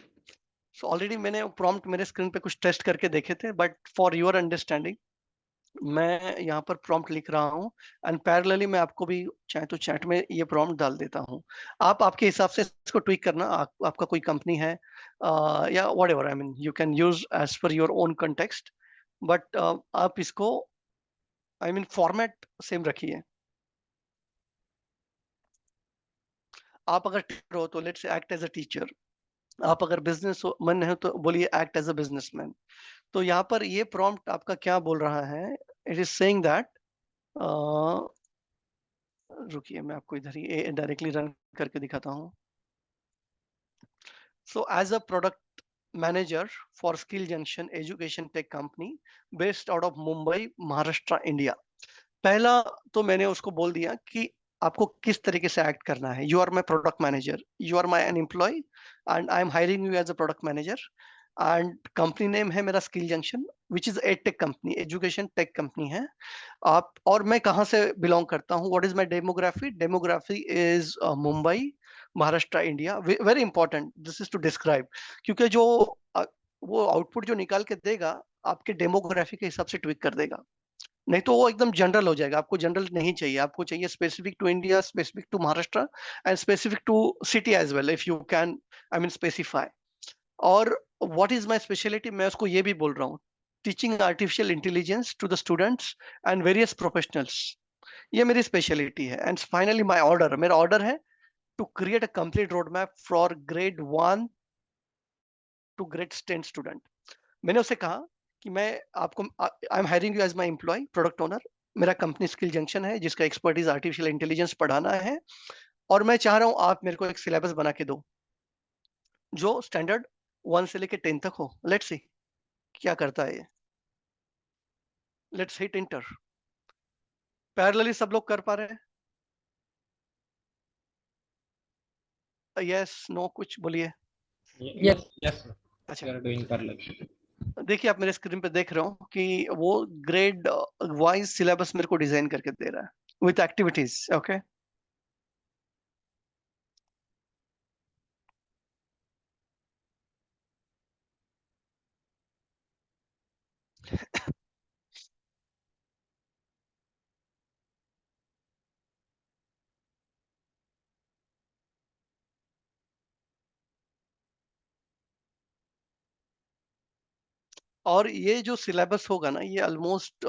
so already मैंने प्रॉम्प्ट मेरे स्क्रीन पे कुछ टेस्ट करके देखे थे, बट फॉर योर अंडरस्टैंडिंग मैं यहाँ पर प्रॉम्प्ट लिख रहा हूँ एंड पैरेलली मैं आपको भी चाहे तो चैट में ये प्रॉम्प्ट डाल देता हूँ। आप आपके हिसाब से इसको ट्विक करना। आपका कोई कंपनी है या whatever, I mean you can use as per your own context, but आप इसको आई मीन फॉर्मेट सेम रखिए। आप अगर टीचर हो तो let's act as a teacher, आप अगर बिजनेस मैन है तो बोलिए एक्ट एज अ बिजनेसमैन। तो यहाँ पर ये प्रॉम्प्ट आपका क्या बोल रहा है, इट इज सेइंग दैट, रुकिए मैं आपको इधर ही डायरेक्टली रन करके दिखाता हूँ। So as a product manager for Skill Junction education tech company based out of Mumbai Maharashtra India. पहला तो मैंने उसको बोल दिया कि आपको किस तरीके से एक्ट करना है। You are my product manager, you are my an employ and I am hiring you as a product manager, and company name है मेरा Skill Junction which is a tech company, education tech company है। आप और मैं कहाँ से belong करता हूँ, what is my demography, demography is Mumbai Maharashtra India. Very important this is to describe, क्योंकि जो वो आउटपुट जो निकाल के देगा आपके डेमोग्राफी के हिसाब से ट्विक कर देगा, नहीं तो वो एकदम जनरल हो जाएगा। आपको जनरल नहीं चाहिए, आपको चाहिए specific to India, specific to Maharashtra and specific to city as well if you can I mean specify. और व्हाट इज माय स्पेशलिटी, मैं उसको ये भी बोल रहा हूँ, teaching artificial intelligence to the students and various professionals, ये मेरी स्पेशलिटी है। एंड फाइनली माय ऑर्डर, मेरा ऑर्डर है to create a complete road map for grade 1 to grade 10 student. मैंने उससे कहा कि मैं आपको I am hiring you as my employ product owner, मेरा कंपनी स्किल जंक्शन है जिसका एक्सपर्टीज आर्टिफिशियल इंटेलिजेंस पढ़ाना है, और मैं चाह रहा हूँ आप मेरे को एक सिलेबस बना के दो जो स्टैंडर्ड 1 से लेके 10 तक हो। लेट्स सी क्या करता है ये। Let's hit inter. पैरेलली सब लोग कर पा रहे हैं? यस नो कुछ बोलिए। Yes, yes, sir. अच्छा, We are doing parallel. देखिए आप मेरे स्क्रीन पे देख रहे हो कि वो ग्रेड वाइज सिलेबस मेरे को डिजाइन करके दे रहा है विथ एक्टिविटीज। ओके, और ये जो सिलेबस होगा ना ये ऑलमोस्ट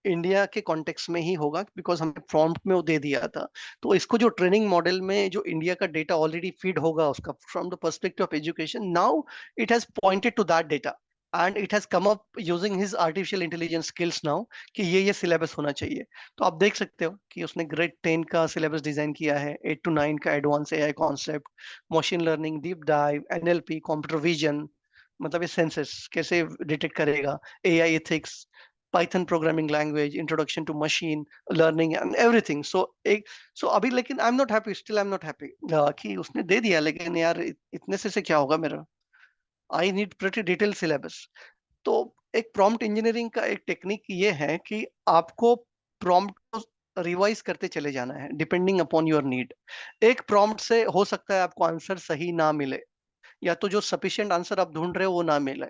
इंडिया के कॉन्टेक्स्ट में ही होगा, बिकॉज हमें प्रॉम्प्ट में वो दे दिया था। तो इसको जो ट्रेनिंग मॉडल में जो इंडिया का डेटा ऑलरेडी फीड होगा उसका from the perspective of education, now it has pointed to that data. And it has come up using his artificial intelligence skills now कि ये सिलेबस होना चाहिए। तो आप देख सकते हो कि उसने ग्रेड 10 का सिलेबस डिजाइन किया है, 8 to 9 का advance AI concept, machine learning, deep dive, NLP, computer vision, मतलब ये सेंसेस कैसे डिटेक्ट करेगा, AI ethics, Python programming language, introduction to machine learning and everything. So अभी लेकिन I am not happy, still I am not happy कि उसने दे दिया, लेकिन यार इतने से क्या होगा मेरा। I need pretty detail syllabus. तो एक प्रॉम्प्ट इंजीनियरिंग का एक टेक्निक ये है कि आपको प्रॉम्प्ट को रिवाइज करते चले जाना है डिपेंडिंग अपॉन योर नीड। एक प्रॉम्प्ट से हो सकता है आपको आंसर सही ना मिले, या तो जो सफिशिएंट आंसर आप ढूंढ रहे हो वो ना मिले।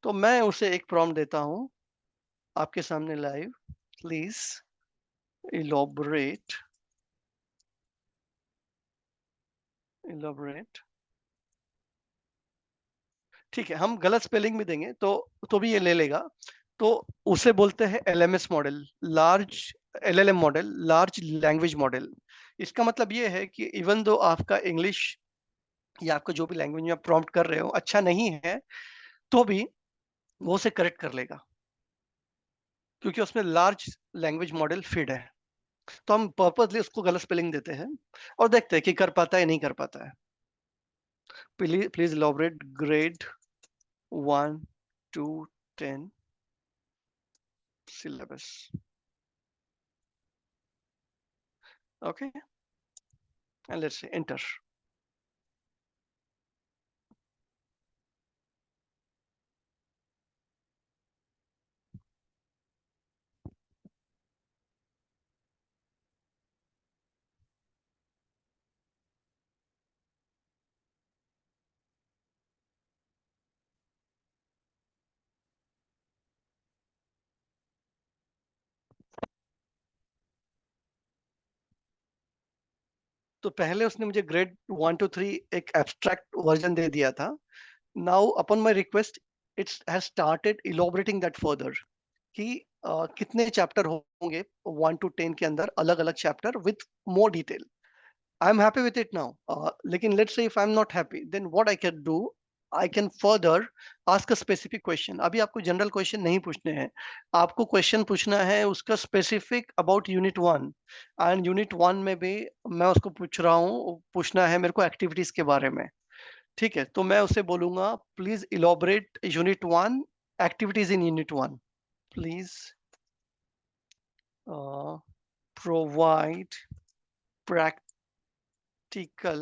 तो मैं उसे एक प्रॉम्प्ट देता हूं आपके सामने लाइव। प्लीज इलॉबरेट ठीक है, हम गलत स्पेलिंग में देंगे तो भी ये ले लेगा। तो उसे बोलते हैं LMS model, large LLM model, large language model. इसका मतलब ये है कि इवन दो आपका इंग्लिश या आपका जो भी लैंग्वेज में आप प्रॉम्प्ट कर रहे हो अच्छा नहीं है, तो भी वो उसे करेक्ट कर लेगा, क्योंकि उसमें लार्ज लैंग्वेज मॉडल फिट है। तो हम पर्पसली उसको गलत स्पेलिंग देते हैं और देखते हैं कि कर पाता है नहीं कर पाता है। Please elaborate grade 1 to 10 syllabus. Okay, and let's say enter. तो पहले उसने मुझे ग्रेड 1 to 3 एक एब्स्ट्रैक्ट वर्जन दे दिया था। Now upon my request it's has started elaborating that further कि कितने चैप्टर होंगे 1 to 10 के अंदर, अलग अलग chapter with more detail. I am happy with it now, लेकिन let's say if I am not happy, then what I can do, I can further ask a specific question. अभी आपको general question नहीं पूछने हैं, आपको question पूछना है उसका specific about unit 1। And unit 1 में भी मैं उसको पूछ रहा हूँ, पूछना है मेरे को एक्टिविटीज के बारे में। ठीक है, तो मैं उसे बोलूंगा please elaborate unit 1 activities in unit 1। Please provide practical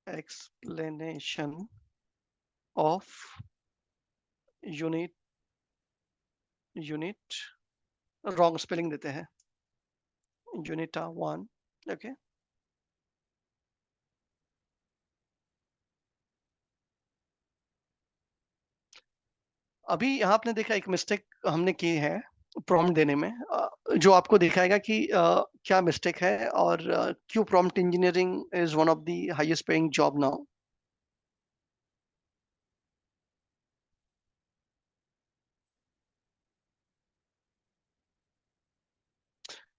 explanation of unit wrong spelling देते हैं, unit 1। ओके, अभी यहाँ आपने देखा एक मिस्टेक हमने की है प्रॉम्प्ट देने में, जो आपको दिखाएगा कि क्या मिस्टेक है और क्यों prompt engineering is one of the highest paying job now.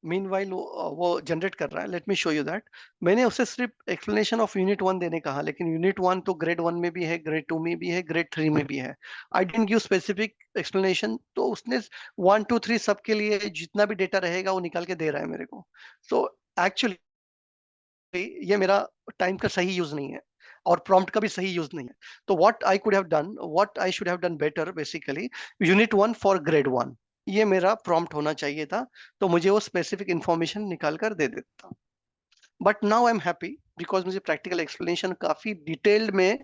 Meanwhile वो जनरेट कर रहा है, let me show you that. मैंने उसे सिर्फ एक्सप्लेनेशन ऑफ यूनिट 1 देने कहा, लेकिन यूनिट 1 तो ग्रेड 1 में भी है, ग्रेड 2 में भी है, ग्रेड 3 में भी है। आई डेंट गिव स्पेसिफिक एक्सप्लेनेशन, तो उसने 1 2 3 सबके लिए जितना भी डेटा रहेगा वो निकाल के दे रहा है मेरे को। सो एक्चुअली ये मेरा टाइम का सही यूज नहीं है और प्रॉम्प्ट का भी सही यूज नहीं है। तो what I could have done, what I should have done better, basically unit 1 for grade 1 ये मेरा प्रॉम्प्ट होना चाहिए था, तो मुझे वो स्पेसिफिक इंफॉर्मेशन निकाल कर दे देता। But now I am happy because मुझे प्रैक्टिकल एक्सप्लेनेशन काफी डिटेल्ड में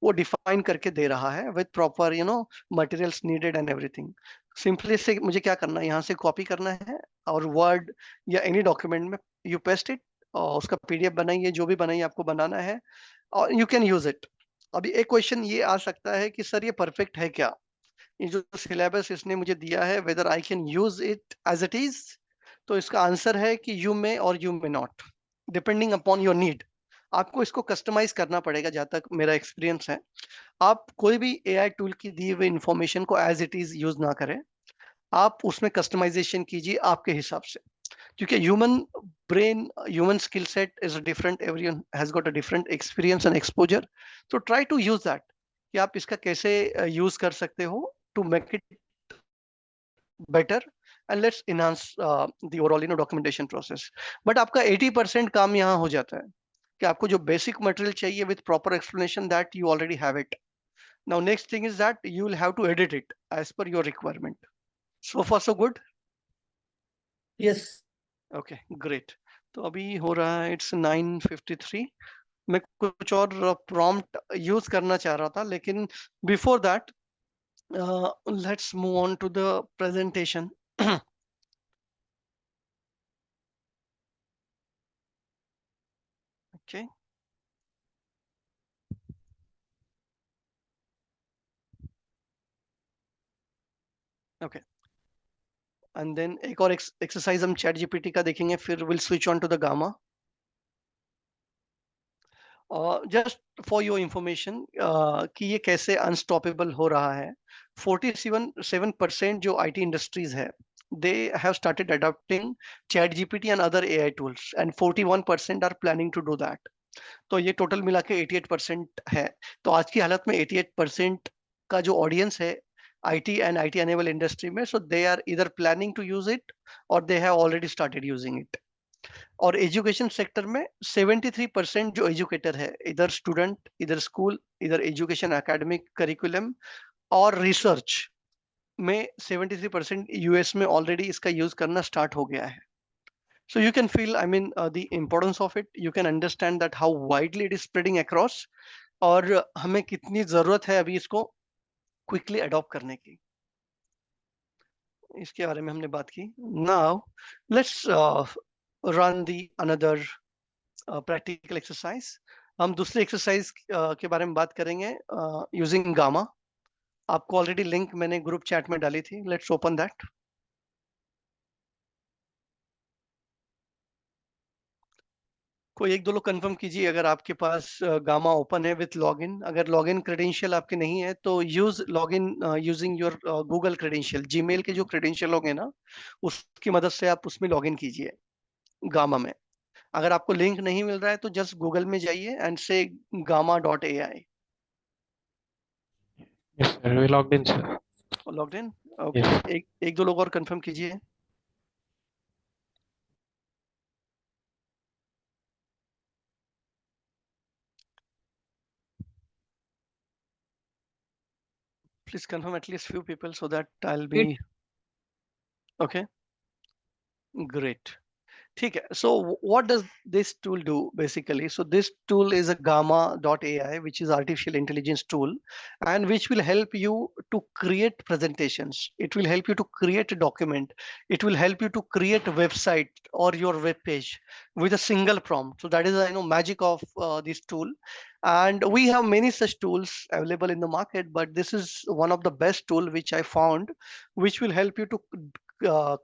वो डिफाइन करके दे रहा है with proper materials needed and everything. Simply से मुझे क्या करना है, यहाँ से कॉपी करना है और वर्ड या एनी डॉक्यूमेंट में यू पेस्ट इट, और उसका पीडीएफ बनाइए, जो भी बनाइए आपको बनाना है और यू कैन यूज इट। अभी एक क्वेश्चन ये आ सकता है कि सर ये परफेक्ट है क्या, ये जो सिलेबस इसने मुझे दिया है, whether I can use it as it is. तो इसका आंसर है कि यू मे और you may not, depending upon your need. आपको इसको कस्टमाइज करना पड़ेगा, जहां तक मेरा एक्सपीरियंस है। आप कोई भी एआई टूल की दी हुई इंफॉर्मेशन को एज इट इज यूज ना करें, आप उसमें कस्टमाइजेशन कीजिए आपके हिसाब से, क्योंकि human brain, human skill set is different, everyone has got a different experience and exposure, so try to use that कि आप इसका कैसे यूज कर सकते हो to make it better and let's enhance the overall documentation process. But आपका 80% काम यहाँ हो जाता है कि आपको जो बेसिक मटेरियल चाहिए with proper explanation that you already have it. Now next thing is that you will have to edit it as per your requirement. So far so good. Yes. Okay great. तो अभी हो रहा है it's 9:53। मैं कुछ और prompt use करना चाह रहा था, लेकिन before that let's move on to the presentation. Okay. Okay. And then एक और एक्सरसाइज हम चैट जीपीटी का देखेंगे, फिर will switch on to the Gamma. Just for your information कि ये कैसे अनस्टॉपेबल हो रहा है। 47% जो आईटी इंडस्ट्रीज है they have started adopting chat gpt and other ai tools and 41% are planning to do that. तो ये टोटल मिला के 88% है। तो आज की हालत में 88% का जो ऑडियंस है IT and IT enable industry में, सो दे आर इधर प्लानिंग टू यूज इट और they have already started using it. और एजुकेशन सेक्टर में 73% जो एजुकेटर है, इधर स्टूडेंट, इधर स्कूल, इधर एजुकेशन एकेडमिक करिकुलम और रिसर्च में 73% यूएस में ऑलरेडी इसका यूज करना स्टार्ट हो गया है। So you can feel, I mean, the importance of it. You can understand that how widely it is spreading across, और हमें कितनी जरूरत है अभी इसको क्विकली अडॉप्ट करने की, इसके बारे में हमने बात की। Now let's run the another practical exercise. हम दूसरे एक्सरसाइज के बारे में बात करेंगे यूजिंग गामा। आपको ऑलरेडी लिंक मैंने ग्रुप चैट में डाली थी। Let's open that. कोई एक दो लोग कंफर्म कीजिए अगर आपके पास गामा ओपन है विथ लॉगिन। अगर लॉगिन क्रेडेंशियल आपके नहीं है तो use login using your Google credential. Gmail के जो क्रेडेंशियल होंगे ना, उसकी मदद से आप उसमें लॉगिन कीजिए गामा में। अगर आपको लिंक नहीं मिल रहा है तो जस्ट गूगल में जाइए एंड से gamma.ai। Yes, sir. We logged in, sir. Logged in? Okay. Yes. एक दो लोग और कंफर्म कीजिए। Please confirm at least few people so that I'll be okay. Great. ठीक है, so what does this tool do basically? So this tool is a gamma.ai, which is artificial intelligence tool, and which will help you to create presentations. It will help you to create a document. It will help you to create a website or your web page with a single prompt. So that is magic of this tool. And we have many such tools available in the market, but this is one of the best tool which I found, which will help you to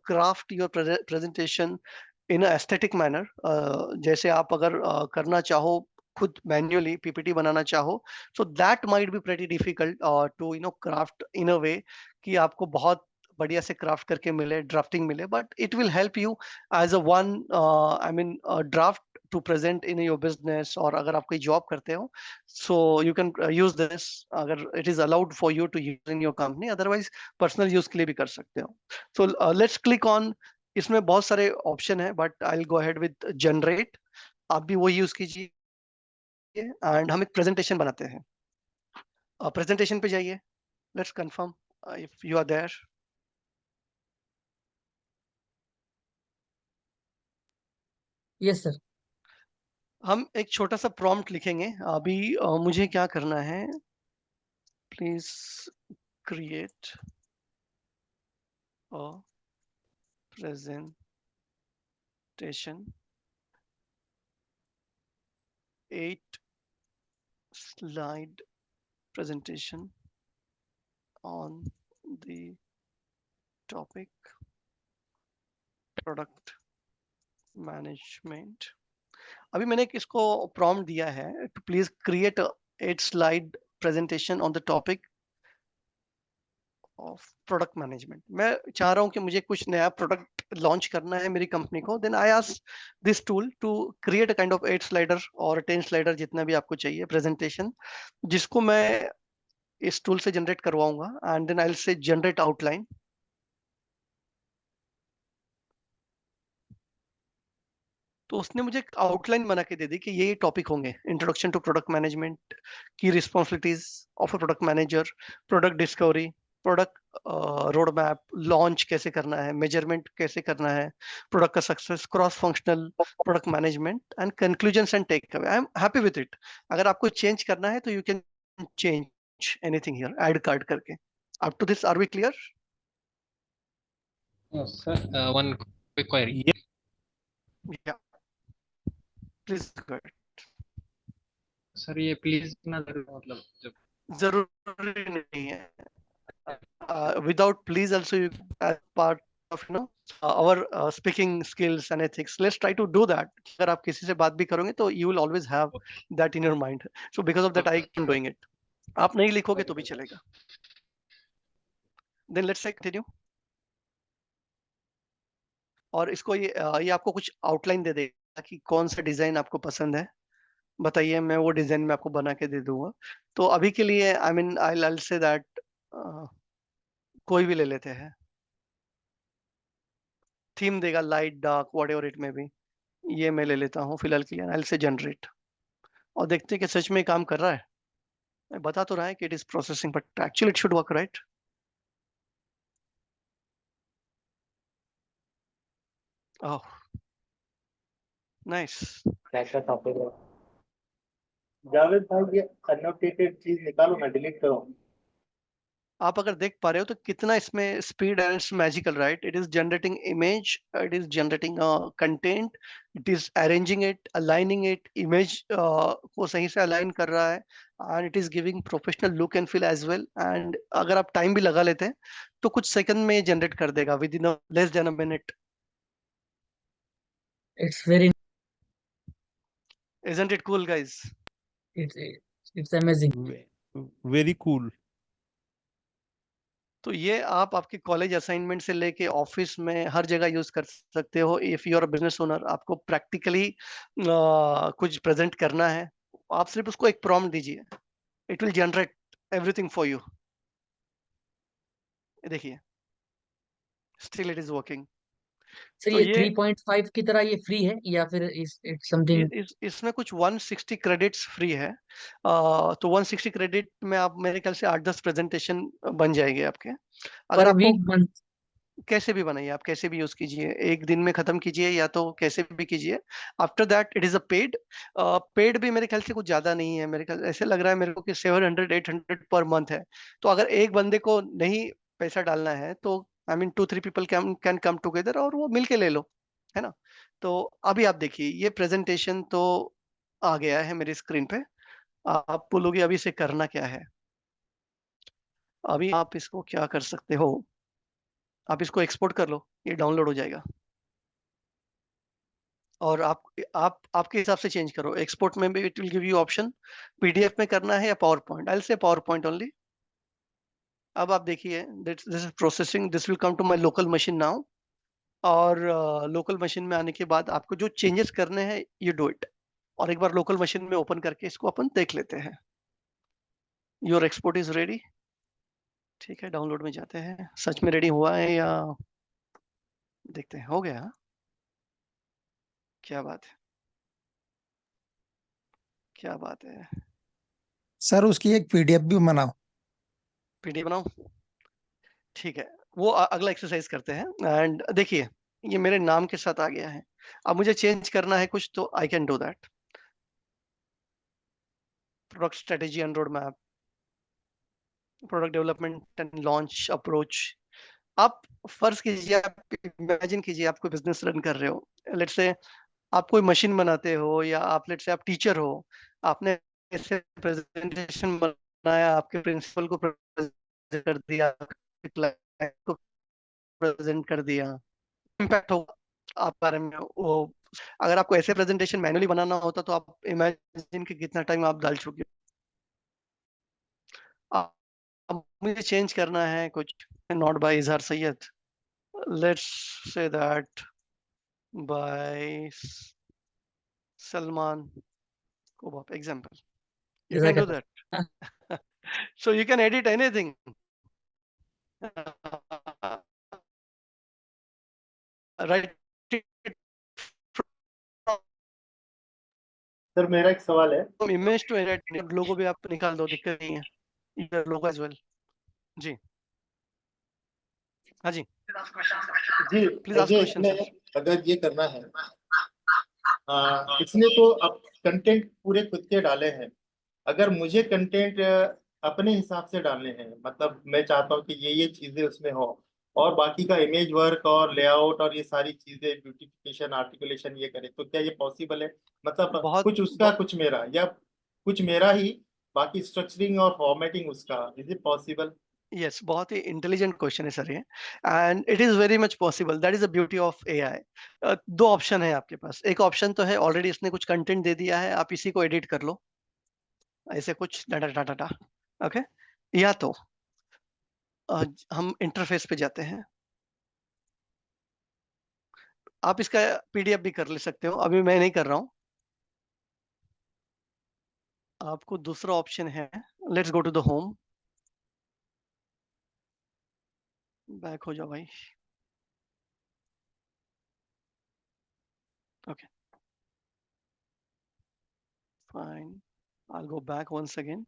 craft your presentation in aesthetic manner. जैसे आप अगर करना चाहो खुद manually PPT बनाना चाहो, so that might be pretty difficult to craft in a way कि आपको बहुत बढ़िया से क्राफ्ट करके मिले, ड्राफ्टिंग मिले। But it will help you as a one I mean draft to present in your business, और अगर आप कोई जॉब करते हो so you can use this अगर it is allowed for you to use in your company. Otherwise personal use के लिए भी कर सकते हो। So let's click on. इसमें बहुत सारे ऑप्शन है but I will go ahead with generate. आप भी वो यूज कीजिए एंड हम एक प्रेजेंटेशन बनाते हैं। प्रेजेंटेशन पे जाइए। Let's confirm if you are there. Yes, sir. हम एक छोटा सा प्रॉम्प्ट लिखेंगे अभी। मुझे क्या करना है, please create a presentation 8 slide presentation on the topic product management। अभी मैंने इसको प्रॉम्प्ट दिया है to please create 8 slide presentation on the topic of product management. मैं चाह रहा हूं कि मुझे कुछ नया प्रोडक्ट लॉन्च करना है मेरी कंपनी को। Then I ask this tool to create a kind of 8 slider और 10 स्लाइडर जितना भी आपको चाहिए प्रेजेंटेशन, जिसको मैं इस टूल से जनरेट करवाऊंगा and then I will say generate outline. तो उसने मुझे एक आउटलाइन बना के दे दी कि ये टॉपिक होंगे, introduction to product management, key responsibilities of a product manager, product discovery, product road map, launch कैसे करना है, मेजरमेंट कैसे करना है, प्रोडक्ट का success, cross functional product management and conclusions and take away. I am happy with it. अगर आपको change करना है तो you can change anything here, add card करके। Up to this are we clear? Sir, one quick query. या please go ahead. Sir ये please ना मतलब जब जरूरी नहीं है, without please also you as part of our speaking skills and ethics, let's try to do that. अगर आप किसी से बात भी करोगे तो you will always have that in your mind, so because of that I am doing it. आप नहीं लिखोगे तो भी चलेगा। then let's say continue। और इसको ये आपको कुछ आउटलाइन दे देगा कि कौन सा डिजाइन आपको पसंद है, बताइए, मैं वो डिजाइन में आपको बना के दे दूंगा। तो अभी के लिए आई मीन आई से दैट कोई भी ले लेते हैं, थीम देगा light dark what ever it में भी, ये मैं ले लेता हूँ फिलहाल के लिए। आई से जनरेट और देखते हैं कि सच में काम कर रहा है। मैं बता तो रहा है कि it is processing but actually it should work right. Oh nice. कैसा टॉपिक है जावेद भाई, ये अनोटेटेड चीज निकालो ना, डिलीट करो। आप अगर देख पा रहे हो तो कितना इसमें speed and magical, right? It is generating image, it is generating content, it is arranging it, aligning it, image को सही से अलाइन कर रहा है and it is giving professional look and feel as well. And अगर आप time भी लगा लेते हैं तो कुछ सेकंड में ये जनरेट कर देगा with in less than a minute. It's very, Isn't it cool, guys? it's it's amazing. Very cool. तो ये आप आपके कॉलेज असाइनमेंट से लेके ऑफिस में हर जगह यूज कर सकते हो। If you are business owner, आपको प्रैक्टिकली कुछ प्रेजेंट करना है, आप सिर्फ उसको एक प्रॉम्प्ट दीजिए, it will generate everything for you. देखिए still it is working. Sir तो ये ये 3.5 की तरह ये फ्री है या फिर इट्स समथिंग? इसमें कुछ 160 क्रेडिट्स फ्री है। तो 160 क्रेडिट में आप मेरे ख्याल से 8-10 प्रेजेंटेशन बन जाएंगे आपके। अगर पर आपको वीक, मंथ? कैसे भी बनाइए, आप कैसे भी यूज कीजिए, एक दिन में खत्म कीजिए या तो कैसे भी कीजिए। After that it is a paid. Paid भी मेरे ख्याल से कुछ ज्यादा नहीं है, मेरे ख्याल ऐसे लग रहा है मेरे को कि 700-800 पर मंथ है। तो अगर एक बंदे को नहीं पैसा डालना है तो I mean 2-3 people can come together और वो मिल के ले लो, है ना? तो अभी आप देखिए ये प्रेजेंटेशन तो आ गया है मेरी स्क्रीन पे। आप बोलोगे अभी इसे करना क्या है? अभी आप इसको क्या कर सकते हो, आप इसको एक्सपोर्ट कर लो, ये डाउनलोड हो जाएगा और आप आपके हिसाब से चेंज करो। एक्सपोर्ट में भी it will give you option, PDF में करना है या PowerPoint. I will say PowerPoint only. अब आप देखिए this is processing, this will come to my local machine now. और लोकल मशीन में आने के बाद आपको जो चेंजेस करने हैं यू डू इट। और एक बार लोकल मशीन में ओपन करके इसको अपन देख लेते हैं। Your export is ready. ठीक है, डाउनलोड में जाते हैं, सच में रेडी हुआ है या देखते हैं। हो गया, क्या बात है, क्या बात है। सर उसकी एक पीडीएफ भी बनाओ। पीडीएफ बनाओ, ठीक है। वो अगला एक्सरसाइज करते हैं। एंड देखिए ये मेरे नाम के साथ आ गया है। अब मुझे चेंज करना है कुछ तो I can do that. Product strategy and road map, product development and launch approach. आप फर्ज कीजिए, आप इमेजिन कीजिए आप कोई बिजनेस रन कर रहे हो, लेट्स से आप कोई मशीन बनाते हो या आप लेट्स से आप टीचर हो, आपने ऐसे प्रेजेंटेशन बनाया, आपके प्रिंसिपल को प्रेजेंट कर दिया, आपके क्लाइंट को प्रेजेंट कर दिया, इम्पैक्ट होगा आप बारे में वो। अगर आपको ऐसे प्रेजेंटेशन मैन्युअली बनाना होता तो आप इमेजिन कि कितना टाइम आप डाल चुके हो। अब मुझे चेंज करना है कुछ, not by Izhar Syed, let's say that by Salman को example, you can do that. So you can edit anything. Write it sir मेरा एक सवाल है, from image to edit. लोगो भी आप निकाल दो, दिक्कत नहीं है. Either logo as well. जी. हाँ जी. जी Please ask मुझे question, इसमें sir. अगर ये करना है, इसने तो अब कंटेंट पूरे खुद के डाले हैं, अगर मुझे कंटेंट अपने हिसाब से डालने हैं, मतलब मैं चाहता हूँ कि ये चीजें उसमें हो, और बाकी का इमेज वर्क और लेआउट और ये सारी चीजें ब्यूटिफिकेशन आर्टिकुलेशन ये करे, तो क्या ये पॉसिबल है? मतलब बहुत कुछ उसका कुछ मेरा, या कुछ मेरा ही, बाकी स्ट्रक्चरिंग और फॉर्मेटिंग उसका, इज इट पॉसिबल? यस, बहुत ही इंटेलिजेंट क्वेश्चन है सर ये, and it is very much possible. That is the beauty of AI. दो ऑप्शन है आपके पास. एक ऑप्शन तो है ऑलरेडी इसने कुछ कंटेंट दे दिया है, आप इसी को एडिट कर लो ऐसे कुछ डाटा डाटा डाटा. ओके, या तो हम इंटरफेस पे जाते हैं. आप इसका पीडीएफ भी कर ले सकते हो, अभी मैं नहीं कर रहा हूं. आपको दूसरा ऑप्शन है, let's go to the home. Back हो जाओ भाई. Okay, fine, I go back once again.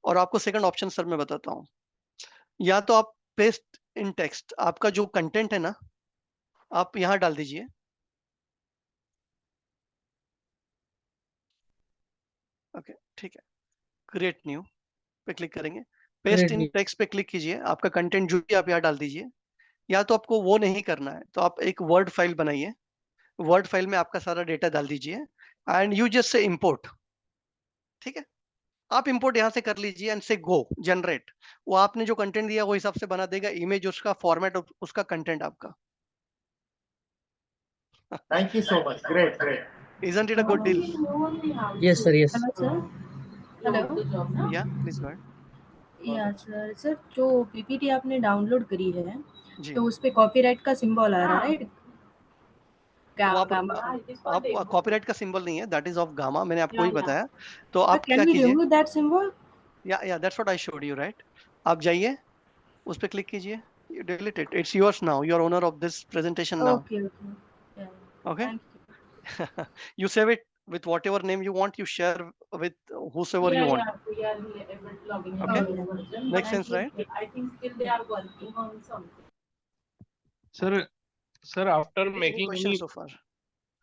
और आपको सेकंड ऑप्शन सर मैं बताता हूँ. या तो आप पेस्ट इन टेक्स्ट, आपका जो कंटेंट है ना, आप यहाँ डाल दीजिए. ओके, ठीक है. क्रिएट न्यू पे क्लिक करेंगे, पेस्ट Great इन news. टेक्स्ट पे क्लिक कीजिए, आपका कंटेंट जो भी आप यहाँ डाल दीजिए. या तो आपको वो नहीं करना है तो आप एक वर्ड फाइल बनाइए, वर्ड फाइल में आपका सारा डेटा डाल दीजिए, and you just say import. ठीक है, आप इंपोर्ट यहाँ से कर लीजिए एंड से गो जनरेट. वो आपने जो कंटेंट दिया वो हिसाब से बना देगा, इमेज उसका, फॉर्मेट उसका, कंटेंट आपका. Thank you so much, great great. Isn't it a good deal? Yes, sir. Yes. Hello sir. Hello. Yeah, please go ahead. या सर, जो पीपीटी आपने डाउनलोड करी है जी. तो उस पे कॉपीराइट का सिंबल आ रहा है, राइट? वो आप गामा. कॉपीराइट का सिंबल नहीं है, दैट इज ऑफ गामा, मैंने आपको ही बताया. तो आप कैन क्या वी कीजिए, रिमूव दैट सिंबल? या that's what I showed you, right. आप जाइए, उस पे क्लिक कीजिए, you delete it, it's yours now, you are owner of this presentation now. Okay okay. Okay. Thank you. You save it with whatever name you want, you share with whosoever you want. Okay, makes sense, right? Sir, after Any making questions any, so far?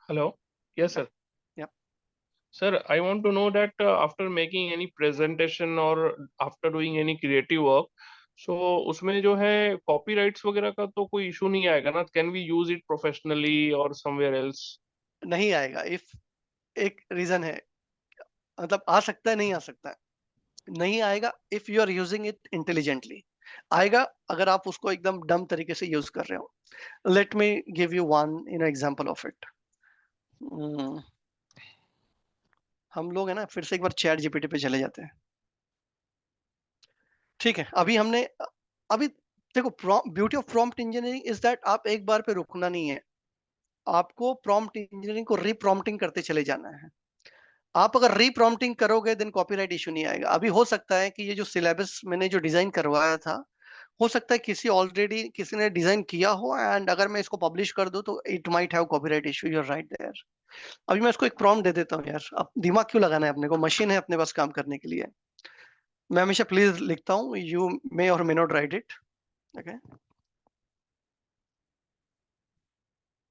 hello, yes sir. Yep. Sir, I want to know that after making any presentation or after doing any creative work, so उसमें जो है copyrights वगैरह का तो कोई issue नहीं आएगा ना? Can we use it professionally or somewhere else? नहीं आएगा. इफ एक रीजन है, मतलब आ सकता है, नहीं आ सकता है. नहीं आएगा if you are using it intelligently. आएगा अगर आप उसको एकदम डम तरीके से यूज कर रहे हो. Let me give you one example of it. हम लोग है ना, फिर से एक बार चैट जीपीटी पे चले जाते हैं. ठीक है, अभी देखो, beauty of prompt engineering is that आप एक बार पे रुकना नहीं है, आपको प्रॉम्प्ट इंजीनियरिंग को रीप्रॉम्प्टिंग करते चले जाना है. आप अगर रीप्रॉम्प्टिंग करोगे देन कॉपीराइट इशू नहीं आएगा. अभी हो सकता है कि ये जो सिलेबस मैंने जो डिजाइन करवाया था, हो सकता है किसी ने डिजाइन किया हो, एंड अगर मैं इसको पब्लिश कर दूं तो it might have copyright issue. You are right there. अभी मैं इसको एक प्रॉम्प्ट दे देता हूँ यार, अब दिमाग क्यों लगाना है अपने को, मशीन है अपने पास काम करने के लिए. मैं हमेशा प्लीज लिखता हूँ, यू मे और may not right it. Okay,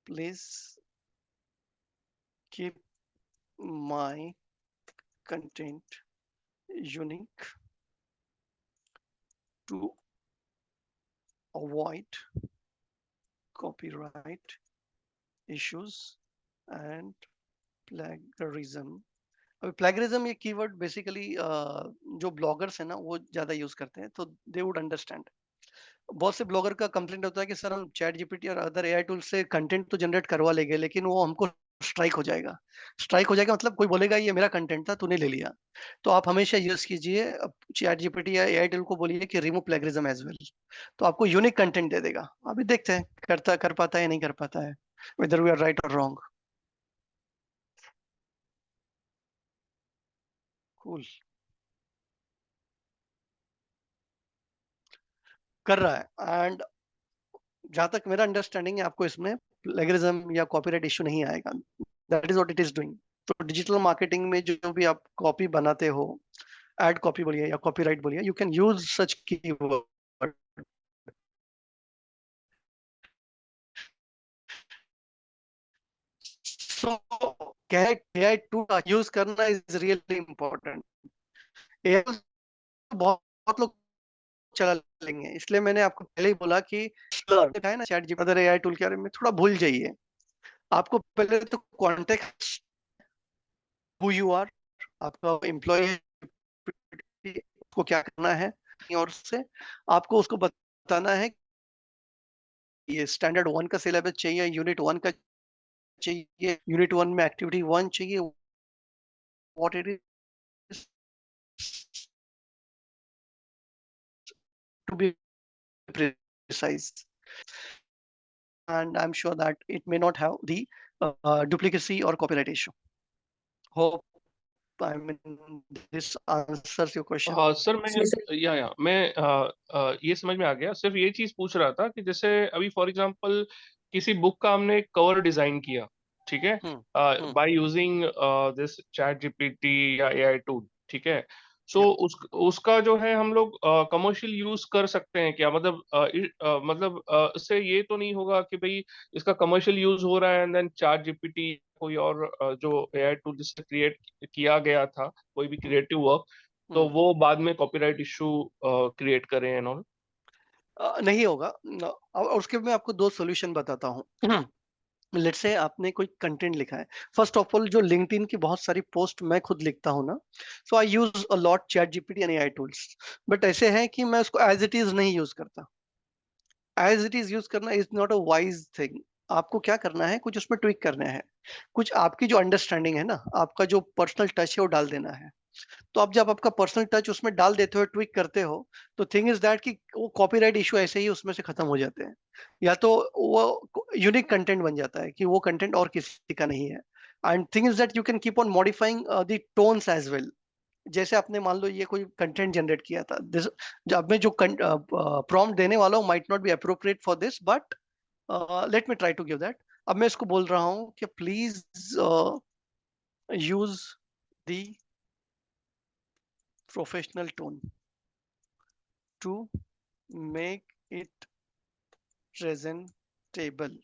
please keep my content unique to avoid copyright issues and plagiarism. अभी प्लेगरिज्म ये कीवर्ड बेसिकली जो ब्लॉगर्स है ना वो ज्यादा यूज करते हैं, तो दे वुड अंडरस्टैंड. बहुत से ब्लॉगर का कंप्लेंट होता है कि सर हम चैट जीपीटी और अदर एआई टूल से कंटेंट तो जनरेट करवा लेंगे, लेकिन वो हमको स्ट्राइक हो जाएगा. स्ट्राइक हो जाएगा मतलब कोई बोलेगा ये मेरा कंटेंट था, तूने ले लिया. तो आप हमेशा यूज कीजिए चैट जीपीटी या एआई टूल को, बोलिए कि रिमूव प्लेगरिज्म एज वेल, तो आपको यूनिक कंटेंट दे देगा. अभी देखते हैं कर पाता है या नहीं कर पाता है, वेदर वी आर राइट और रॉन्ग. कूल. कर रहा है। एंड जहां तक मेरा अंडरस्टैंडिंग है, आपको इसमें प्लेगरिज्म या कॉपीराइट इशू नहीं आएगा। That is what it is doing. तो डिजिटल मार्केटिंग में जो भी आप कॉपी बनाते हो, एड कॉपी बोलिए या कॉपीराइट बोलिए, you can use such keyword. So AI tool use करना इज रियली इम्पोर्टेंट। एआई बहुत बहुत लोग चला लेंगे, इसलिए मैंने आपको पहले ही बोला कि है ना, chat GPT other AI tool के बारे में थोड़ा भूल जाइए। आपको पहले तो कॉन्टेक्स्ट, हु यू आर, आपका एम्प्लॉय को क्या करना है, और से आपको उसको बताना है ये स्टैंडर्ड 1 का सिलेबस चाहिए, यूनिट 1 का चाहिए, यूनिट 1 में एक्टिविटी 1 चाहिए, what it is to be precise. And I'm sure that it may not have the duplicacy or copyright issue. Hope I mean this answers your question. हाँ sir, मैं जी sir. मैं ये समझ में आ गया। सिर्फ ये चीज पूछ रहा था कि जैसे अभी फॉर एग्जांपल किसी बुक का हमने कवर डिजाइन किया, ठीक है, by using this chat GPT या एआई टूल, ठीक है। सो उसका जो है हम लोग कमर्शियल यूज कर सकते हैं क्या? मतलब मतलब इससे ये तो नहीं होगा कि भाई इसका कमर्शियल यूज हो रहा है एंड देन चैट जीपीटी कोई और जो एआई टूल जिससे क्रिएट किया गया था कोई भी क्रिएटिव वर्क, तो वो बाद में कॉपीराइट इशू क्रिएट करें एंड ऑल? नहीं होगा। और उसके मैं आपको दो सॉल्यूशन बताता हूँ। लेट्स से आपने कोई कंटेंट लिखा है। फर्स्ट ऑफ ऑल, जो लिंक्डइन की बहुत सारी पोस्ट मैं खुद लिखता हूँ ना, so I use a lot chat GPT and AI tools. But ऐसे है कि मैं उसको एज इट इज नहीं यूज करता। एज इट इज यूज करना is not a wise thing. आपको क्या करना है, कुछ उसमें ट्विक करना है, कुछ आपकी जो अंडरस्टैंडिंग है ना, आपका जो पर्सनल टच है वो डाल देना है। तो अब जब आपका पर्सनल टच उसमें डाल देते हो, ट्विक करते हो, तो थिंग इज दैट कि वो कॉपीराइट इशू ऐसे ही उसमें से खत्म हो जाते हैं, या तो वो यूनिक कंटेंट बन जाता है कि वो कंटेंट और किसी का नहीं है। And thing is that you can keep on modifying the tones as well. जैसे आपने मान लो ये कोई कंटेंट जनरेट किया था, दिस जब मैं जो प्रॉम्प्ट देने वाला हूँ might not be appropriate for this, but let me try to give that. अब मैं इसको बोल रहा हूँ कि please use the professional tone to make it presentable.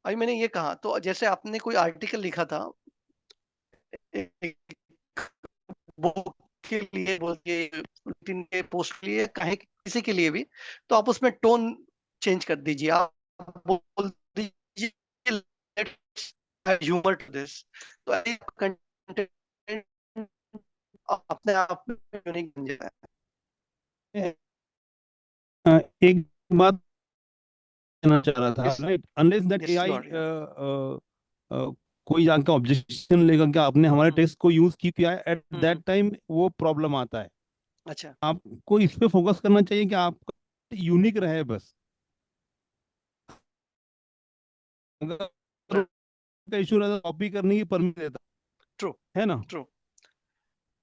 अभी मैंने ये कहा, तो जैसे आपने कोई आर्टिकल लिखा था बुक के लिए, बोलिए LinkedIn के पोस्ट के लिए, कहीं किसी के लिए भी, तो आप उसमें टोन चेंज कर दीजिए। आप बोल दीजिए let's have humour to this. तो कंटेंट अपने आप में यूनिक बन जाता है। एक बात कहना चाह रहा था, Yes, right, unless that yes, you AI are, yeah. कोई जाकर ऑब्जेक्शन लेगा कि आपने हमारे टेक्स्ट को यूज किया है, एट हम्म, दैट टाइम वो प्रॉब्लम आता है। अच्छा। आपको इस पे फोकस करना चाहिए कि आपका यूनिक रहे बस। अगर इशू रहता कॉपी करने की परमिशन देता ट्रू, है ना। ट्रू।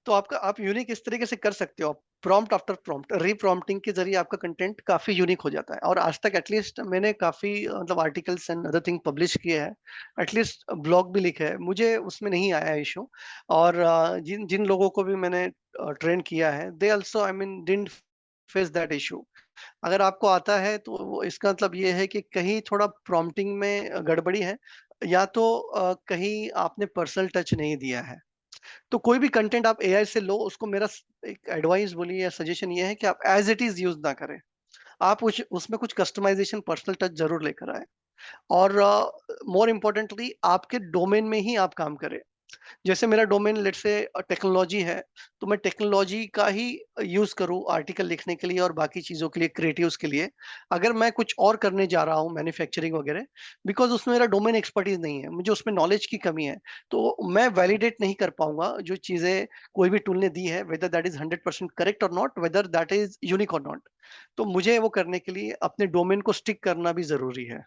तो आप यूनिक इस तरीके से कर सकते हो, प्रॉम्प्ट आफ्टर प्रॉम्प्ट रीप्रॉम्प्टिंग के जरिए आपका कंटेंट काफी यूनिक हो जाता है। और आज तक एटलीस्ट मैंने काफी मतलब articles and other thing publish किए हैं, एटलीस्ट ब्लॉग भी लिखे है, मुझे उसमें नहीं आया इशू। और जिन जिन लोगों को भी मैंने ट्रेन किया है, they also I mean didn't face that issue. अगर आपको आता है तो इसका मतलब ये है कि कहीं थोड़ा प्रॉम्प्टिंग में गड़बड़ी है, या तो कहीं आपने पर्सनल टच नहीं दिया है। तो कोई भी कंटेंट आप एआई से लो, उसको मेरा एक एडवाइस बोलिए या सजेशन ये है कि आप एज इट इज यूज ना करें। आप उसमें कुछ कस्टमाइजेशन, पर्सनल टच जरूर लेकर आए। और मोर इम्पोर्टेंटली आपके डोमेन में ही आप काम करें। जैसे मेरा डोमेन लेट्स से टेक्नोलॉजी है, तो मैं टेक्नोलॉजी का ही यूज करूं आर्टिकल लिखने के लिए और बाकी चीजों के लिए, क्रिएटिव्स के लिए। अगर मैं कुछ और करने जा रहा हूं, मैन्युफैक्चरिंग वगैरह, बिकॉज उसमें मेरा डोमेन एक्सपर्टीज नहीं है, मुझे उसमें नॉलेज की कमी है, तो मैं वैलिडेट नहीं कर पाऊंगा जो चीजें कोई भी टूल ने दी है, वेदर दैट इज 100% करेक्ट और not, whether that is unique और नॉट। तो मुझे वो करने के लिए अपने डोमेन को स्टिक करना भी जरूरी है।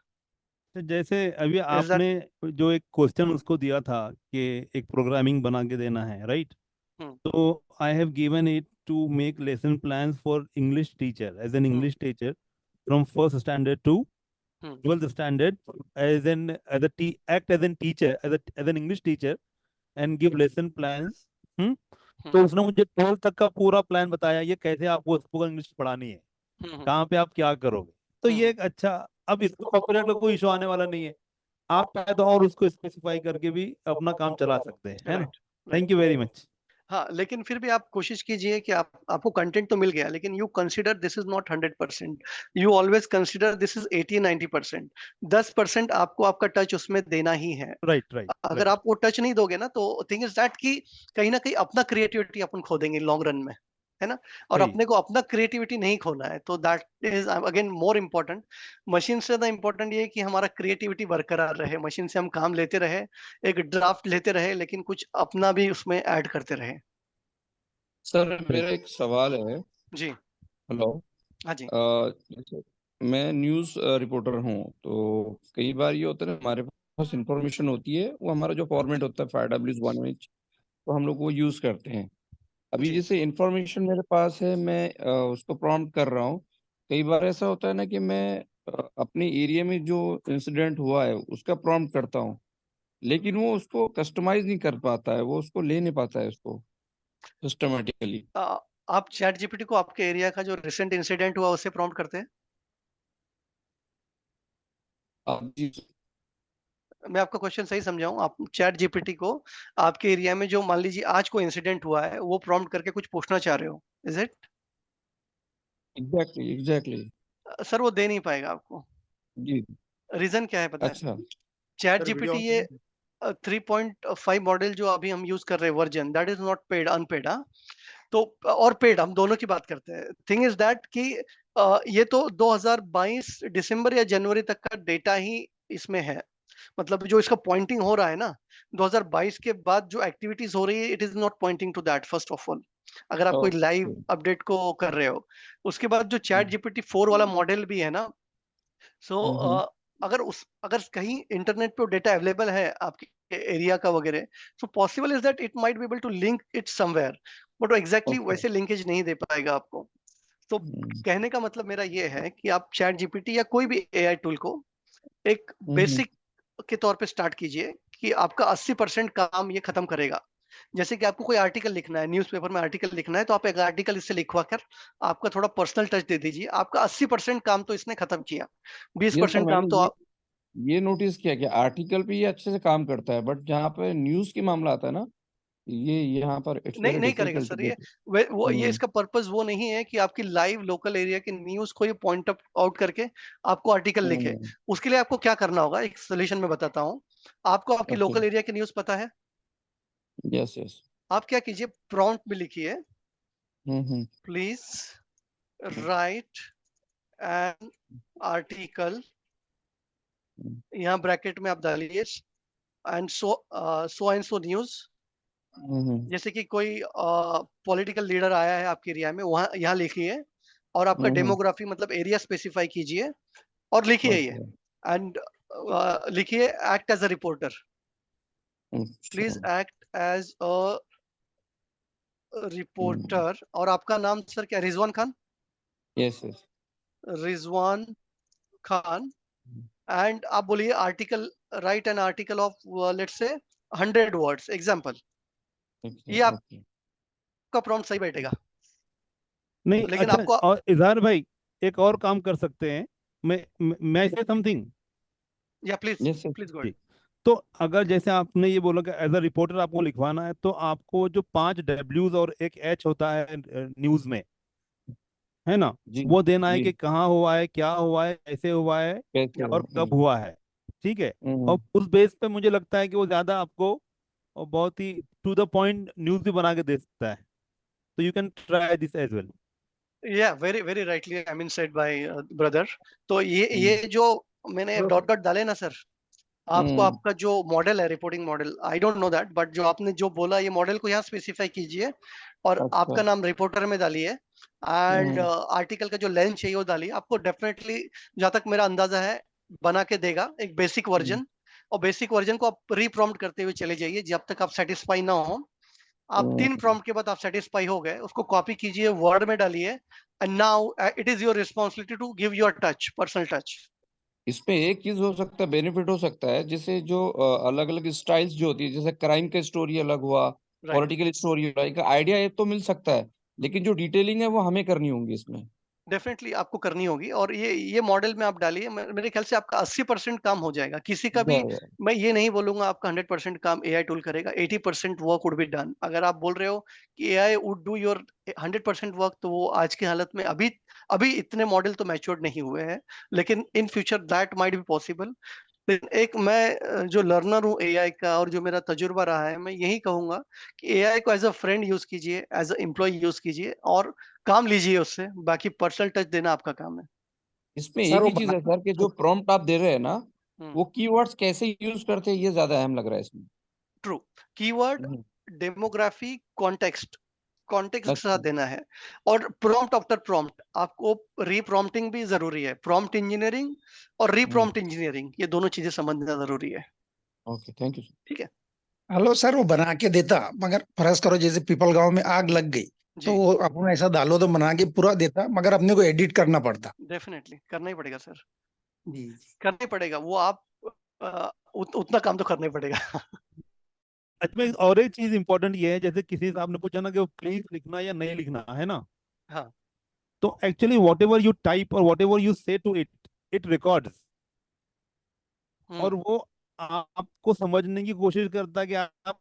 तो जैसे अभी इज दैट? आपने जो एक क्वेश्चन उसको दिया था कि एक प्रोग्रामिंग बना के देना है, राइट, तो I have given it to make lesson plans for English teacher as an Hmm. English teacher from first standard to Hmm. 12th standard as act as an teacher as an English teacher and give lesson plans. Hmm. तो उसने मुझे 12th तक का पूरा plan बताया, ये कैसे आपको स्पोकन इंग्लिश पढ़ानी है, Hmm. कहाँ पे आप क्या करोगे। तो ये Hmm. एक अच्छा, अब इसको कॉपीराइट का कोई इशू आने वाला नहीं है, आप चाहे तो और उसको स्पेसिफाई करके भी अपना काम चला सकते हैं, है ना। Right. Thank you very much. हाँ, लेकिन फिर भी आप कोशिश कीजिए कि आपको कंटेंट तो मिल गया, लेकिन you consider this is not 100%, you always consider this is 80-90%। 10% आपको आपका टच उसमें देना ही है। राइट राइट अगर आप वो टच नहीं दोगे ना, तो थिंग इज दैट कि कहीं ना कहीं अपना क्रिएटिविटी अपन खो देंगे लॉन्ग रन में, है ना। और सही। अपने को अपना क्रिएटिविटी नहीं खोना है, तो that is again more important. Machine से ज्यादा इम्पोर्टेंट ये है कि हमारा क्रिएटिविटी बरकरार रहे, मशीन से हम काम लेते रहे, एक ड्राफ्ट लेते रहे, लेकिन कुछ अपना भी उसमें ऐड करते रहे। सर मेरा एक सवाल है। जी। हेलो। हाँ जी। जैसे मैं न्यूज़ रिपोर्टर हूँ, तो कई बार ये होता है ना, हमारे पास इंफॉर्मेशन होती है, वो हमारा जो फॉर्मेट होता है 5W1H, तो हम लोग वो यूज़ करते हैं। अभी जी। जैसे इंफॉर्मेशन मेरे पास है, मैं उसको प्रॉम्प्ट कर रहा हूँ। कई बार ऐसा होता है ना कि मैं अपने एरिया में जो इंसिडेंट हुआ है उसका प्रॉम्प्ट करता हूँ, लेकिन वो उसको कस्टमाइज नहीं कर पाता है, वो उसको ले नहीं पाता है उसको सिस्टमेटिकली। आप चैट जीपीटी को आपके एरिया का जो रिसेंट इंसिडेंट हुआ उससे प्रॉम्प्ट करते हैं? आप जी मैं आपका क्वेश्चन सही समझाऊं, आप चैट जीपीटी को आपके एरिया में जो मान लीजिए आज को इंसिडेंट हुआ है वो प्रॉम्प्ट करके कुछ पूछना चाह रहे हो, is it? Exactly exactly. Sir वो दे नहीं पाएगा आपको। जी। रीजन क्या है पता है? अच्छा। चैट सर वीडियो जीपीटी ये 3.5 मॉडल जो अभी हम यूज कर रहे हैं version, that is not paid, unpaid. हाँ, तो और पेड हम दोनों की बात करते हैं। थिंग इज दैट कि ये तो 2022 दिसंबर या जनवरी तक का डेटा ही इसमें है। मतलब जो इसका पॉइंटिंग हो रहा है ना, 2022 के बाद जो एक्टिविटीज हो रही है, it is not pointing to that first of all, अगर आप कोई लाइव ओके। अपडेट को कर रहे हो। उसके बाद जो चैट जीपीटी 4 वाला मॉडल भी है ना, सो अगर कहीं इंटरनेट पे डेटा अवेलेबल है आपके एरिया का वगैरह, so possible is that it might be able to link it somewhere, but वो एग्जैक्टली ओके। वैसे लिंकेज नहीं दे पाएगा आपको। तो कहने का मतलब मेरा ये है कि आप चैट जीपीटी या कोई भी एआई टूल को एक बेसिक के तौर पे स्टार्ट कीजिए कि आपका 80% काम ये खत्म करेगा। जैसे कि आपको कोई आर्टिकल लिखना है, न्यूज़पेपर में आर्टिकल लिखना है, तो आप एक आर्टिकल इससे लिखवा कर आपका थोड़ा पर्सनल टच दे दीजिए, आपका 80% काम तो इसने खत्म किया, ये सर 20% मैंने काम तो आप। ये नोटिस किया कि आर्टिकल पे ये अच्छे से काम करता है, बट जहाँ पे न्यूज़ की मामला आता है ना, ये यहाँ पर इट्स नहीं वेरी नहीं करेगा डिफिकल्ट टू सर ये। गेट। ये इसका पर्पस वो नहीं है कि आपकी लाइव लोकल एरिया की न्यूज़ को ये पॉइंट आउट करके आपको आर्टिकल लिखे। उसके लिए आपको क्या करना होगा, एक सोल्यूशन में बताता हूँ। आपको आपकी ओके। लोकल एरिया की न्यूज़ पता है? Yes yes. आप क्या कीजिए, प्रॉम्प्ट में लिखिए, हम्म। प्लीज राइट एन आर्टिकल, यहाँ ब्रैकेट में आप डालिए एंड सो न्यूज। जैसे कि कोई पॉलिटिकल लीडर आया है आपके एरिया में, वहाँ यहाँ लिखिए, और आपका डेमोग्राफी मतलब एरिया स्पेसिफाई कीजिए और लिखिए ये, ओके। एंड लिखिए act as a reporter, please act as a reporter. और आपका नाम सर क्या, Rizwan Khan? Yes yes. Rizwan Khan. And आप बोलिए article, write an article of let's say 100 words example. ये ओके। आपका प्रॉम्प्ट सही बैठेगा, नहीं लेकिन अच्छा, आपको और इजहार भाई एक और काम कर सकते हैं, मैं से समथिंग। या please yes yes. Please go जी, तो अगर जैसे आपने ये बोला कि एज अ रिपोर्टर आपको लिखवाना है, तो आपको जो 5 W's और एक H होता है न्यूज में, है ना, जी वो देना है जी। कि कहाँ हुआ है, क्या हुआ है, कैसे हुआ है कैसे और कब हुआ है। ठीक है, और हम्म। उस बेस पे मुझे लगता है कि वो ज्यादा आपको और बहुत ही टू द पॉइंट न्यूज भी बना के दे सकता है। तो you can try this as well. या very very rightly I mean said by brother. तो ये जो मैंने डॉट डॉट डाले ना सर, आपको आपका जो मॉडल है, reporting model, I don't know that, but जो आपने जो बोला ये मॉडल को यहाँ स्पेसिफाई कीजिए, और अच्छा। आपका नाम रिपोर्टर में डालिए, एंड आर्टिकल का जो लेंथ चाहिए वो डालिए। आपको डेफिनेटली, जहाँ तक मेरा अंदाजा है, बना के देगा एक बेसिक वर्जन। और बेसिक वर्जन को आप री प्रॉम्प्ट करते हुए चले जाइए जब तक आप सेटिस्फाई ना हो। आप 3 प्रॉम्प्ट के बाद आप सेटिस्फाई हो गए, उसको कॉपी कीजिए, वर्ड में डालिए, and now it is your responsibility to give your touch, personal touch. इसमें एक चीज हो सकता है, बेनिफिट हो सकता है, जैसे जो अलग अलग स्टाइल्स जो होती है, जैसे क्राइम का स्टोरी अलग हुआ, राइट, पॉलिटिकल स्टोरी अलग, एक आइडिया ये तो मिल सकता है, लेकिन जो डिटेलिंग है वो हमें करनी होगी इसमें। डेफिनेटली आपको करनी होगी, और ये मॉडल में आप डालिए, मेरे ख्याल से आपका 80% काम हो जाएगा। किसी का भी जाएगा। मैं ये नहीं बोलूंगा आपका 100% काम एआई टूल करेगा, 80% वर्क वुड बी डन। अगर आप बोल रहे हो कि AI would do your 100% work, तो वो आज की हालत में अभी अभी इतने मॉडल तो मैच्योर्ड नहीं हुए हैं, लेकिन in future that might be possible. लेकिन एक मैं जो लर्नर हूँ एआई का, और जो मेरा तजुर्बा रहा है, मैं यही कहूंगा कि एआई को एज अ फ्रेंड यूज कीजिए, एज अ एम्प्लॉय यूज कीजिए, और काम लीजिए उससे, बाकी पर्सनल टच देना आपका काम है। इसमें सर एक वो ही चीज बना है सर, कि जो प्रॉम्प्ट आप दे रहे हैं ना, हम्म, वो कीवर्ड्स कैसे यूज करते हैं ये ज्यादा अहम लग रहा है इसमें। ट्रू। कीवर्ड, हम्म, डेमोग्राफी, कॉन्टेक्स्ट, कॉन्टेक्स्ट के साथ अच्छा। देना है। और प्रॉम्प्ट आफ्टर प्रॉम्प्ट आपको रीप्रॉम्प्टिंग भी जरूरी है, प्रॉम्प्ट इंजीनियरिंग और रीप्रॉम्प्ट इंजीनियरिंग, ये दोनों चीजें समझना जरूरी है। Okay, thank you sir. ठीक है हेलो सर, वो बना के देता, मगर फर्ज करो जैसे पीपल गांव में आग लग गई, तो जी, वो अपना ऐसा डालो तो बना के पूरा देता, मगर अपने को एडिट करना पड़ता। डेफिनेटली करना ही पड़ेगा सर, जी। करना ही पड़ेगा वो। आप उतना काम तो करना ही पड़ेगा। इसमें और एक चीज इंपॉर्टेंट ये है, जैसे किसी साहब ने पूछा ना कि वो प्लीज लिखना या नहीं लिखना है ना, हाँ, तो actually what ever you type और वॉट एवर यू से टू इट, इट रिकॉर्ड्स, और वो आपको समझने की कोशिश करता है कि आप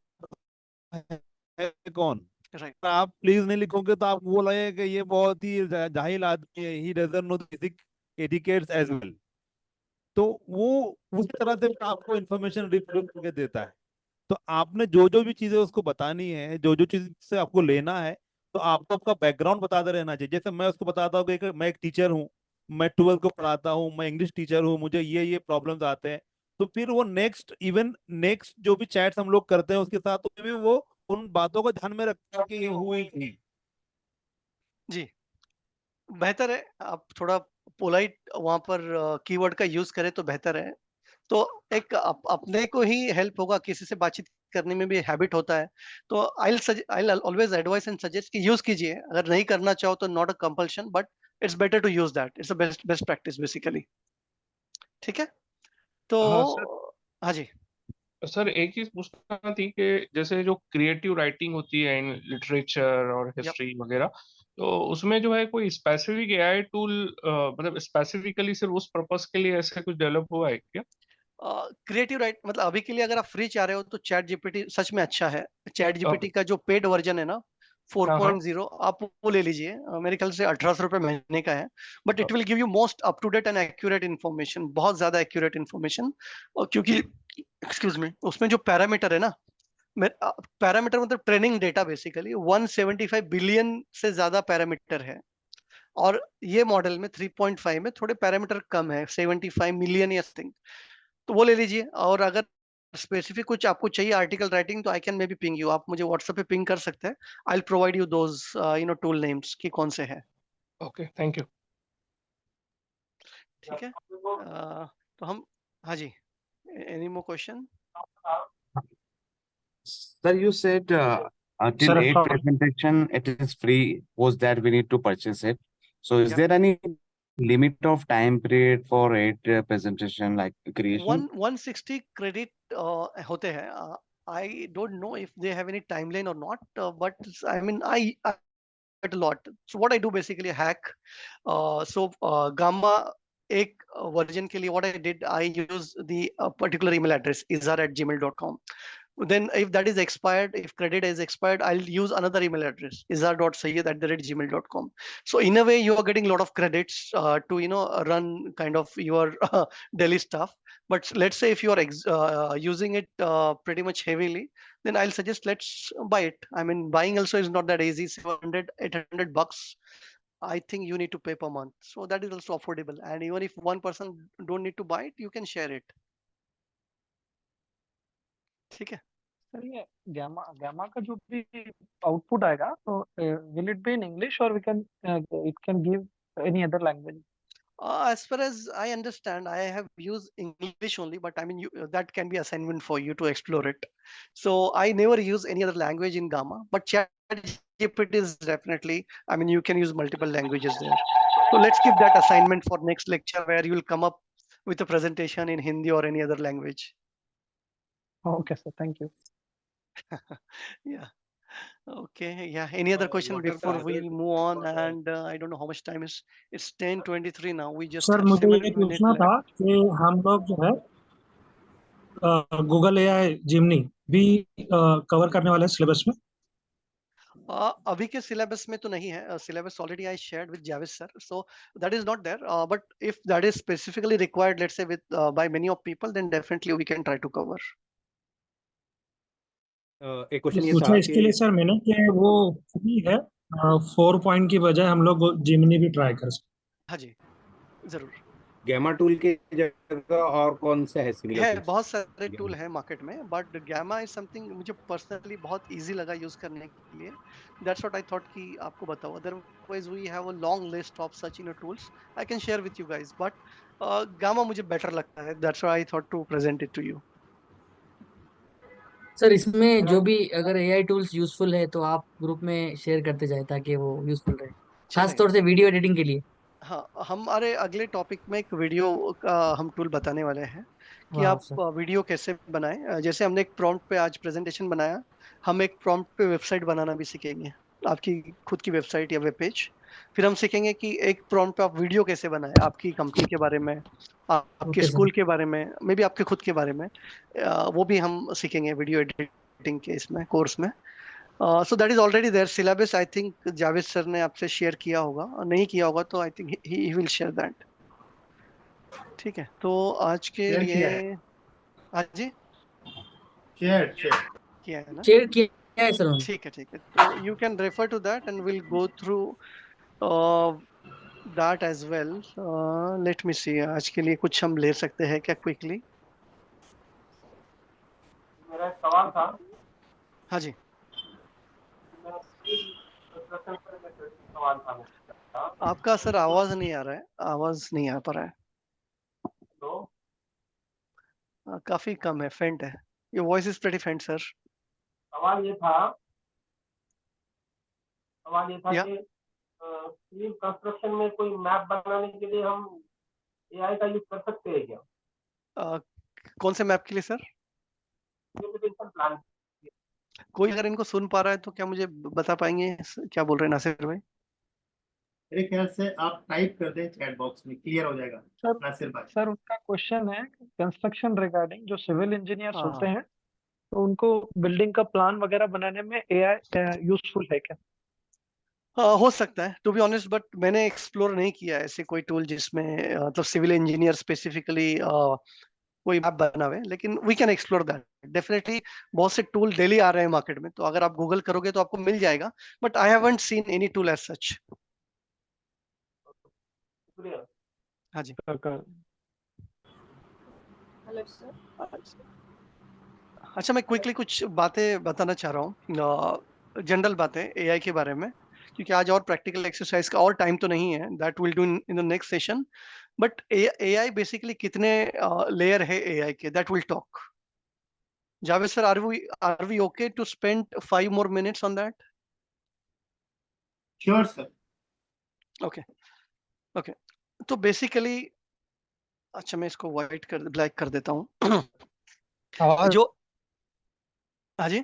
है कौन। राइट, आप प्लीज नहीं लिखोगे तो आपको वो लगेगा कि ये बहुत ही जाहिल आदमी है, he doesn't know the basic etiquettes as well. तो वो उसी तरह से आपको इन्फॉर्मेशन रिप्रोड्यूस करके देता है। तो आपने जो जो भी चीजें उसको बतानी है, जो जो चीज से आपको लेना है, तो आपको आपका बैकग्राउंड बताते रहना चाहिए। जैसे मैं उसको बताता हूँ कि मैं एक टीचर हूँ, मैं 12th को पढ़ाता हूँ, मैं इंग्लिश टीचर हूँ, मुझे ये प्रॉब्लम्स आते हैं, तो फिर वो नेक्स्ट जो भी चैट्स हम लोग करते हैं उसके साथ, तो भी वो उन बातों को ध्यान में रखता है कि ये हुई थी। जी। बेहतर है आप थोड़ा पोलाइट वहां पर कीवर्ड का यूज करें तो बेहतर है। तो एक अपने को ही हेल्प होगा, किसी से बातचीत करने में भी हैबिट होता है। तो I always advise and suggest कि यूज कीजिए, अगर नहीं करना चाहो तो not a compulsion, but it's better to use that, it's a best best practice basically. ठीक है, तो हाँ सर। हाँ जी। सर एक चीज पूछना थी कि जैसे जो क्रिएटिव राइटिंग होती है इन लिटरेचर और यप, हिस्ट्री वगैरह, तो उसमें जो है कोई स्पेसिफिक एआई टूल, मतलब स्पेसिफिकली सिर्फ उस पर्पस के लिए ऐसा कुछ डेवलप हुआ है क्या? क्रिएटिव राइट मतलब अभी के लिए अगर आप फ्री चाह रहे हो तो चैट जीपीटी सच में अच्छा है। Chat okay. जीपीटी का जो पेड वर्जन है ना, हाँ हाँ। 4.0, आप वो ले लीजिए। मेरे ख्याल से 1800 रुपये महीने का है, but it will give you most up to date and accurate information, बहुत ज्यादा एक्यूरेट इन्फॉर्मेशन। और क्योंकि एक्सक्यूज मी, उसमें जो पैरामीटर है ना, पैरामीटर मतलब ट्रेनिंग डेटा, बेसिकली 175 बिलियन से ज्यादा पैरामीटर है। और ये मॉडल में 3.5 में थोड़े पैरामीटर कम है, 75 मिलियन या समथिंग। तो वो ले लीजिए। और अगर स्पेसिफिक कुछ आपको चाहिए आर्टिकल राइटिंग, तो I can maybe ping you, आप मुझे व्हाट्सएप पे पिंग कर सकते हैं। I will provide you those tool names कि कौन से हैं। Okay, thank you. ठीक है, तो हम, हाँ जी, any more question? Sir, you said until Sir, 8 presentation, it is free. Post that we need to purchase it. So, is Yep. there any limit of time period for 8 presentation like creation? 160 credit होते हैं। I don't know if they have any timeline और not, but I mean I a lot. So what I do basically hack. Gamma एक version के लिए what I did, I use the particular email address izhar@gmail.com. Then if that is expired, if credit is expired, I'll use another email address izhar.sayyed@gmail.com. So in a way you are getting a lot of credits to run kind of your daily stuff. But let's say if you are using it pretty much heavily, then I'll suggest let's buy it. I mean, buying also is not that easy. 700, $800, I think you need to pay per month. So that is also affordable. And even if one person don't need to buy it, you can share it. ठीक है, sir ये gamma gamma का जो भी output आएगा, तो will it be in English और we can it can give any other language? As far as I understand, I have used English only, but I mean, that can be assignment for you to explore it. So I never use any other language in Gamma, but ChatGPT is definitely, I mean, you can use multiple languages there. So let's keep that assignment for next lecture where you will come up with a presentation in Hindi or any other language. Okay, sir. Thank you. Yeah. Okay. Yeah. Any other question What are the before other we tools move on? for And I don't know how much time is. It's 10:23 now. We just sir have मुझे ये 7 minutes पूछना left. था कि हम लोग जो है Google AI जिमनी भी कवर करने वाले हैं सिलेबस में? अभी के सिलेबस में तो नहीं है. Syllabus already I shared with Javed sir, so that is not there. But if that is specifically required, let's say with by many of people, then definitely we can try to cover. एक question ये पूछा था इसके कि लिए sir मैंने कि वो फ्री है 4 पॉइंट की बजाय हम लोग जिमनी भी ट्राई कर सकते. हाँ जी, जरूर. गैमा टूल के जगह और कौन सा है सिमिलर है, टूल्स? बहुत सारे टूल है मार्केट में, बट गैमा इज समथिंग मुझे पर्सनली बहुत इजी लगा यूज करने के लिए. दैट्स व्हाट आई थॉट कि आपको बताओ. Otherwise we have a long list of such in tools I can share with you guys, but Gamma मुझे बेटर लगता है. That's why I thought to present it to you. Sir इसमें जो भी अगर एआई टूल्स यूजफुल है तो आप ग्रुप में शेयर करते जाए ताकि वो यूजफुल रहे, खास चलेगा. तौर से वीडियो एडिटिंग के लिए. हाँ, हमारे अगले टॉपिक में एक वीडियो का हम टूल बताने वाले हैं कि वाह आप सर. वीडियो कैसे बनाएं. जैसे हमने एक प्रॉम्प्ट पे आज प्रेजेंटेशन बनाया, हम एक प्रॉम्प्ट पे वेबसाइट बनाना भी सीखेंगे, आपकी खुद की वेबसाइट या वेब पेज. फिर हम सीखेंगे कि एक प्रॉम्प्ट पे आप वीडियो कैसे बनाएं, आपकी कंपनी के बारे में, आपके ओके सर. स्कूल के बारे में, मे बी आपके खुद के बारे में. वो भी हम सीखेंगे वीडियो एडिटिंग के इसमें कोर्स में. So that is already there. Syllabus I think Javed sir ने आपसे शेयर किया होगा, और नहीं किया होगा तो I think he will share that. ठीक है, तो आज के शेयर लिए किया है. हाँ जी, शेयर किया है ना. शेयर किया है सर उन्होंने. ठीक है, ठीक है. तो you can refer to that and will go through that as well. Let me see, आज के लिए कुछ हम ले सकते हैं क्या क्विकली. मेरा एक सवाल था. हाँ जी, सवाल था मेरा. आपका सर आवाज नहीं आ रहा है, आवाज नहीं आ पा रहा है. तो काफी कम है, फेंट है. योर वॉइस इज प्रीटी फेंट सर. सवाल ये था या कि सिविल कंस्ट्रक्शन में कोई मैप बनाने के लिए हम एआई का यूज कर सकते हैं क्या? कौन से मैप के लिए सर? प्लान. कोई अगर इनको सुन पा रहा है तो क्या मुझे बता पाएंगे क्या बोल रहे हैं नासिर भाई? मेरे ख्याल से आप टाइप कर दें चैट बॉक्स में, क्लियर हो जाएगा. सर नासिर भाई, सर उनका क्वेश्चन है कंस्ट्रक्शन रिगार्डिंग जो सिविल इंजीनियर्स हाँ, होते हैं तो उनको बिल्डिंग का प्लान वगैरह बनाने में एआई यूजफुल है क्या? हो सकता है, टू बी ऑनेस्ट, बट मैंने एक्सप्लोर नहीं किया है ऐसे कोई टूल जिसमें मतलब सिविल इंजीनियर स्पेसिफिकली कोई मैप बना हुआ है. लेकिन we can explore that definitely. बहुत से टूल डेली आ रहे हैं मार्केट में, तो अगर आप गूगल करोगे तो आपको मिल जाएगा, but I haven't seen any tool as such. हाँ जी. Hello sir. अच्छा, मैं क्विकली कुछ बातें बताना चाह रहा हूँ, जनरल बातें एआई के बारे में, क्योंकि आज और प्रैक्टिकल एक्सरसाइज का और टाइम तो नहीं है. That will do in the next session. But AI basically कितने लेयर है एआई के, that will talk. Javed sir, are we okay to spend 5 more minutes on that? Sure sir. Okay, okay. तो basically, अच्छा मैं इसको व्हाइट कर black कर देता हूँ. जो हाँ जी,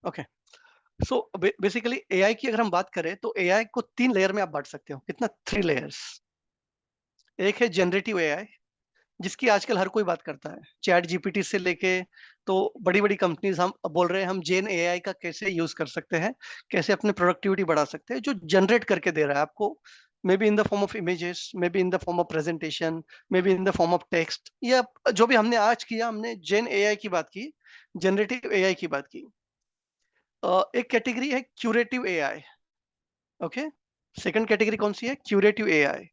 ओके. सो बेसिकली एआई की अगर हम बात करें तो एआई को 3 लेयर में आप बांट सकते हो. कितना? 3 लेयर्स. एक है जनरेटिव एआई, जिसकी आजकल हर कोई बात करता है. चैट जीपीटी से लेके तो बड़ी बड़ी कंपनीज हम बोल रहे हैं हम जेन एआई का कैसे यूज कर सकते हैं, कैसे अपने प्रोडक्टिविटी बढ़ा सकते हैं, जो जनरेट करके दे रहा है आपको, may be in the form of images, may be in the form of presentation, may be in the form of text, या जो भी हमने आज किया, हमने जेन एआई की बात की, जनरेटिव एआई की बात की. एक कैटेगरी है curative AI. Okay. Second category कौन सी है? Curative AI.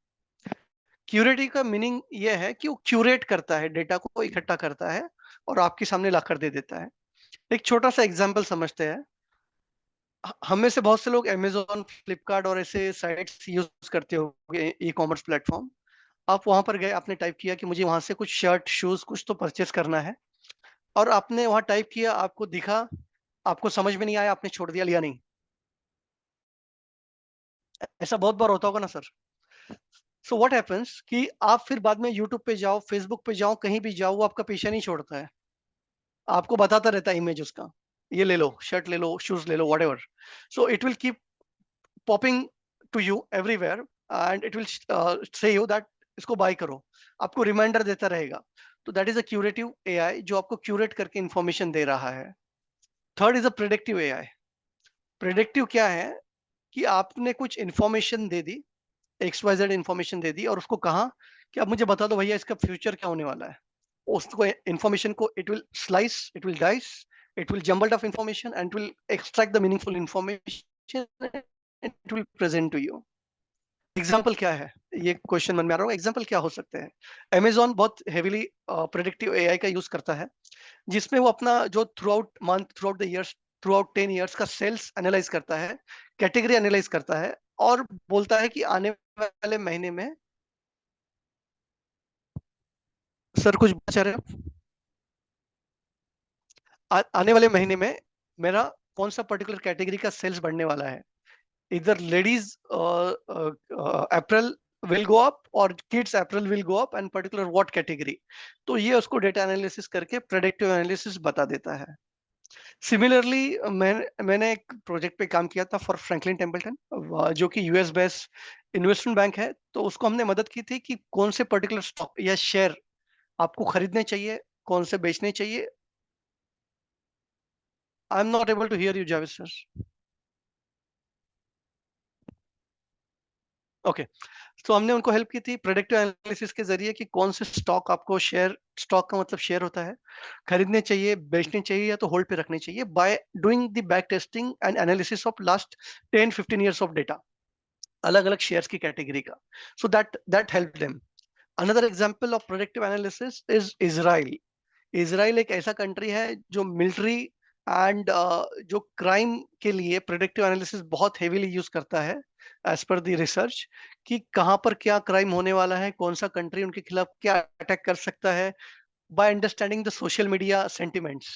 क्यूरेटिव का मीनिंग ये है कि वो क्यूरेट करता है, डेटा को इकट्ठा करता है और आपके सामने लाकर दे देता है. एक छोटा सा एग्जांपल समझते हैं. हम में से बहुत से लोग अमेजोन, फ्लिपकार्ट और ऐसे साइट्स यूज करते होंगे, ई कॉमर्स प्लेटफॉर्म। आप वहां पर गए, आपने टाइप किया कि मुझे वहां से कुछ शर्ट, शूज कुछ तो परचेस करना है, और आपने वहां टाइप किया, आपको दिखा, आपको समझ में नहीं आया, आपने छोड़ दिया, लिया नहीं। ऐसा बहुत बार होता होगा ना सर। सो व्हाट हैपेंस कि आप फिर बाद में यूट्यूब पे जाओ, फेसबुक पे जाओ, कहीं भी जाओ, वो आपका पीछा नहीं छोड़ता है, आपको बताता रहता है इमेज उसका, ये ले लो, शर्ट ले लो, शूज ले लो, whatever. So it will keep popping to you everywhere, and it will say you that इसको बाय करो, आपको रिमाइंडर देता रहेगा। तो that is a curative AI जो आपको क्यूरेट करके इंफॉर्मेशन दे रहा है। Third is a predictive AI. Predictive क्या है कि आपने कुछ इंफॉर्मेशन दे दी, XYZ इंफॉर्मेशन दे दी, और उसको कहा कि अब मुझे बता दो भैया इसका फ्यूचर क्या होने वाला है। उसको इंफॉर्मेशन को it will slice, it will dice, it will jumbled of information and will extract the meaningful information, it will present to you. Example क्या है, ये क्वेश्चन मन में आ रहा होगा, एग्जाम्पल क्या हो सकते हैं। अमेजॉन बहुत हेविली प्रेडिक्टिव एआई का यूज करता है, जिसमें वो अपना जो through out month, through out the years, through out 10 years का सेल्स एनालाइज करता है, कैटेगरी एनालाइज करता है, और बोलता है कि आने वाले महीने में, सर कुछ बचा रहे हो, आने वाले महीने में मेरा कौन सा पर्टिकुलर कैटेगरी का सेल्स बढ़ने वाला है। इधर ladies April will go up और kids April will go up and particular what category। तो ये उसको डेटा एनालिसिस करके प्रेडिक्टिव एनालिसिस बता देता है। सिमिलरली मैंने एक प्रोजेक्ट पे काम किया था फॉर फ्रैंकलिन टेम्पल्टन, जो कि यूएस बेस्ड इन्वेस्टमेंट बैंक है। तो उसको हमने मदद की थी कि कौन से पर्टिकुलर स्टॉक या शेयर आपको खरीदने चाहिए, कौन से बेचने चाहिए। I am not able to hear you Javed sir. Okay, तो हमने उनको हेल्प की थी प्रेडिक्टिव एनालिसिस के जरिए कि कौन से स्टॉक आपको, शेयर, स्टॉक का मतलब शेयर होता है, खरीदने चाहिए, बेचने चाहिए, या तो होल्ड पे रखने चाहिए, by doing the back testing and analysis of last 10-15 years of data, अलग अलग शेयर्स की कैटेगरी का। So that help them. Another example of predictive analysis is Israel. Israel एक ऐसा कंट्री है जो मिलिट्री एंड जो क्राइम के लिए प्रेडिक्टिव एनालिसिस बहुत हेवीली यूज करता है, एज पर द रिसर्च, कि कहाँ पर क्या क्राइम होने वाला है, कौन सा कंट्री उनके खिलाफ क्या अटैक कर सकता है, by understanding the social media sentiments,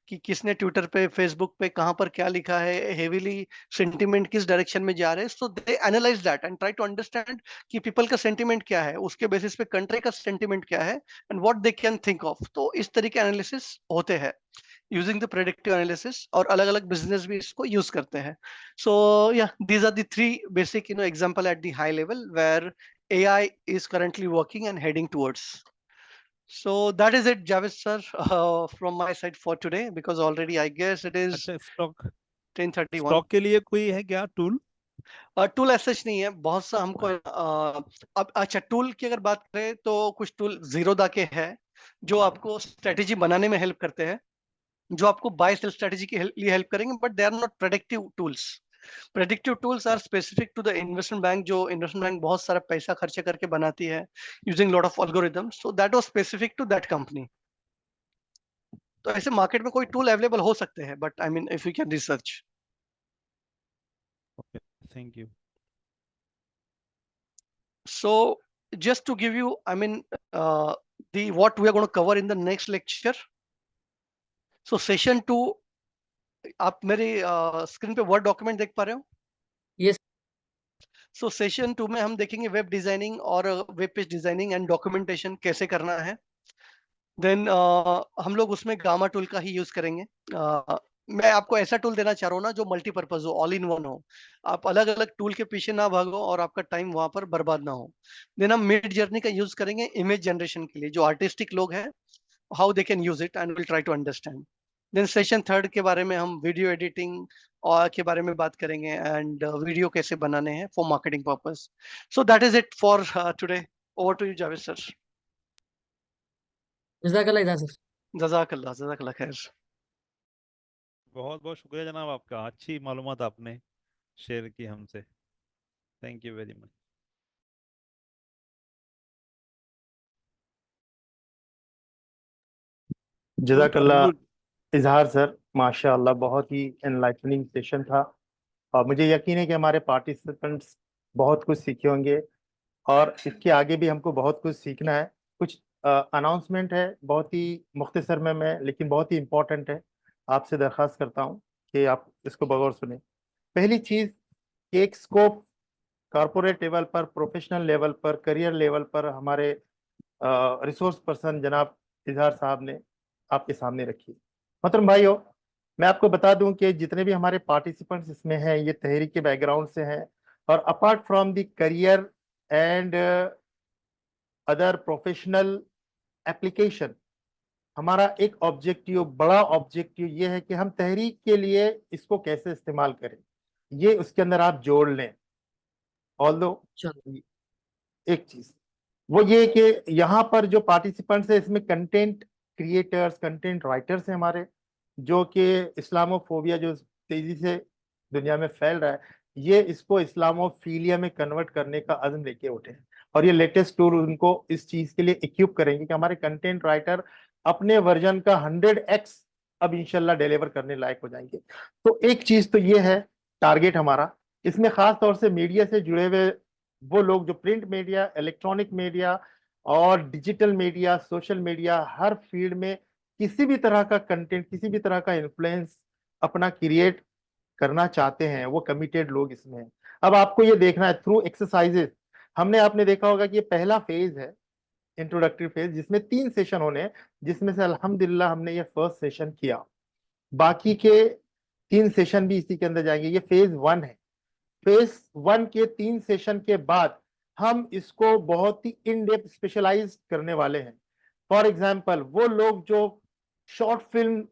कि किसने ट्विटर पे, फेसबुक पे कहाँ पर क्या लिखा है, हेवीली सेंटिमेंट किस डायरेक्शन में जा रहे हैं। So they analyse that and try to understand कि पीपल का सेंटिमेंट क्या है, उसके बेसिस पे कंट्री का सेंटिमेंट क्या है, and what they can think of. तो इस तरीके एनालिसिस होते हैं यूजिंग द प्रेडिक्टिव एनालिसिस, और अलग अलग बिजनेस भी इसको यूज करते हैं। सो या these are the three basic example at the high level where AI is currently working and heading towards. So that is it, Javed sir, from my side for today, because already I guess it is अच्छा, stock 10:31. Stock के लिए कोई है क्या tool? Tool ऐसा नहीं है, बहुत सा हमको अब अच्छा, टूल की अगर बात करें तो कुछ टूल जीरोदा के हैं जो आपको स्ट्रेटेजी बनाने में हेल्प करते हैं, जो आपको बाय सेल स्ट्रेटेजी के लिए हेल्प करेंगे, but they are not predictive tools. Predictive tools are specific to the investment bank, जो इन्वेस्टमेंट बैंक बहुत सारा पैसा खर्च करके बनाती है using lot of algorithms, so that was specific to that company. तो ऐसे मार्केट में कोई टूल अवेलेबल हो सकते हैं, but I mean if you can research. Okay, thank you. So just to give you, I mean, the what we are going to cover in the next lecture. So session 2, आप मेरी screen पे word document देख पा रहे हो? Yes. सो session 2 में हम देखेंगे वेब डिजाइनिंग और web page designing and documentation कैसे करना है। देन हम लोग उसमें गामा टूल का ही यूज करेंगे। मैं आपको ऐसा टूल देना चाह रहा हूँ ना जो मल्टीपर्पज हो, ऑल इन वन हो, आप अलग अलग टूल के पीछे ना भागो और आपका टाइम वहां पर बर्बाद ना हो। देन हम मिड जर्नी का यूज करेंगे इमेज जनरेशन के लिए, जो आर्टिस्टिक लोग हैं, how they can use it, and will try to understand. Then session 3 के बारे में हम वीडियो एडिटिंग और के बारे में बात करेंगे, एंड वीडियो कैसे बनाने हैं for marketing purpose. So that is it for today. Over to you Javed sir. जज़ाकल्लाह इजाज़ सर। जज़ाकल्लाह, जज़ाकल्लाह खैर। बहुत बहुत शुक्रिया जनाब आपका, अच्छी मालूमात आपने शेयर की हमसे। Thank you very much. जज़ाकल्लाह इजहार सर, माशाअल्लाह बहुत ही एनलाइटनिंग सेशन था। और मुझे यकीन है कि हमारे पार्टिसिपेंट्स बहुत कुछ सीखे होंगे और इसके आगे भी हमको बहुत कुछ सीखना है। कुछ अनाउंसमेंट है, बहुत ही मुख्तसर में मैं, लेकिन बहुत ही इंपॉर्टेंट है। आपसे दरख्वास्त करता हूँ कि आप इसको बगौर सुने। पहली चीज, एक स्कोप कॉरपोरेट लेवल पर, प्रोफेशनल लेवल पर, करियर लेवल पर हमारे रिसोर्स पर्सन जनाब इजहार साहब ने आपके सामने रखी। मतलब भाइयों, मैं आपको बता दूं कि जितने भी हमारे पार्टिसिपेंट्स इसमें हैं ये तहरीक के बैकग्राउंड से हैं, और apart from the career and other professional application, हमारा एक ऑब्जेक्टिव, बड़ा ऑब्जेक्टिव ये है कि हम तहरीक के लिए इसको कैसे इस्तेमाल करें, ये उसके अंदर आप जोड़ लें। ऑल्दो एक चीज वो ये कि यहाँ पर जो पार्टिसिपेंट्स है इसमें कंटेंट क्रिएटर्स, कंटेंट राइटर्स हैं हमारे, जो कि इस्लामोफोबिया जो तेजी से दुनिया में फैल रहा है, ये इसको इस्लामोफीलिया में कन्वर्ट करने का अज़्म लेके उठे हैं। और ये लेटेस्ट टूल उनको इस चीज के लिए इक्विप करेंगे कि हमारे कंटेंट राइटर अपने वर्जन का 100x अब इंशाल्लाह डिलीवर करने लायक हो जाएंगे। तो एक चीज तो ये है टारगेट हमारा। इसमें खास तौर से मीडिया से जुड़े हुए वो लोग जो प्रिंट मीडिया, इलेक्ट्रॉनिक मीडिया और डिजिटल मीडिया, सोशल मीडिया, हर फील्ड में किसी भी तरह का कंटेंट, किसी भी तरह का इन्फ्लुएंस अपना क्रिएट करना चाहते हैं, वो कमिटेड लोग इसमें हैं। अब आपको ये देखना है थ्रू एक्सरसाइजेस। आपने देखा होगा कि ये पहला फेज है, इंट्रोडक्टरी फेज, जिसमें 3 सेशन होने हैं, जिसमें से अल्हम्दुलिल्लाह हमने ये फर्स्ट सेशन किया। बाकी के 3 सेशन भी इसी के अंदर जाएंगे। ये फेज 1 है। फेज 1 के 3 सेशन के बाद हम इसको बहुत ही इन डेप्थ स्पेशलाइज करने वाले हैं। फॉर एग्जाम्पल, वो लोग जो शॉर्ट फिल्म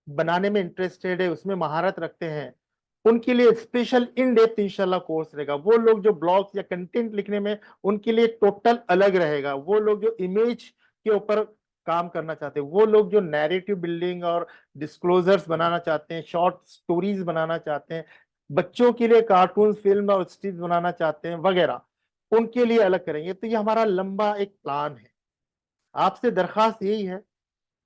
बनाने में इंटरेस्टेड है, उसमें महारत रखते हैं, उनके लिए स्पेशल इन डेप्थ इंशाल्लाह कोर्स रहेगा। वो लोग जो ब्लॉग्स या कंटेंट लिखने में, उनके लिए टोटल अलग रहेगा। वो लोग जो इमेज के ऊपर काम करना चाहते हैं, वो लोग जो नैरेटिव बिल्डिंग और डिस्क्लोजर्स बनाना चाहते हैं, शॉर्ट स्टोरीज बनाना चाहते हैं, बच्चों के लिए कार्टून, फिल्म और स्टोरीज बनाना चाहते हैं वगैरह, उनके लिए अलग करेंगे। तो ये हमारा लंबा एक प्लान है। आपसे दरखास्त यही है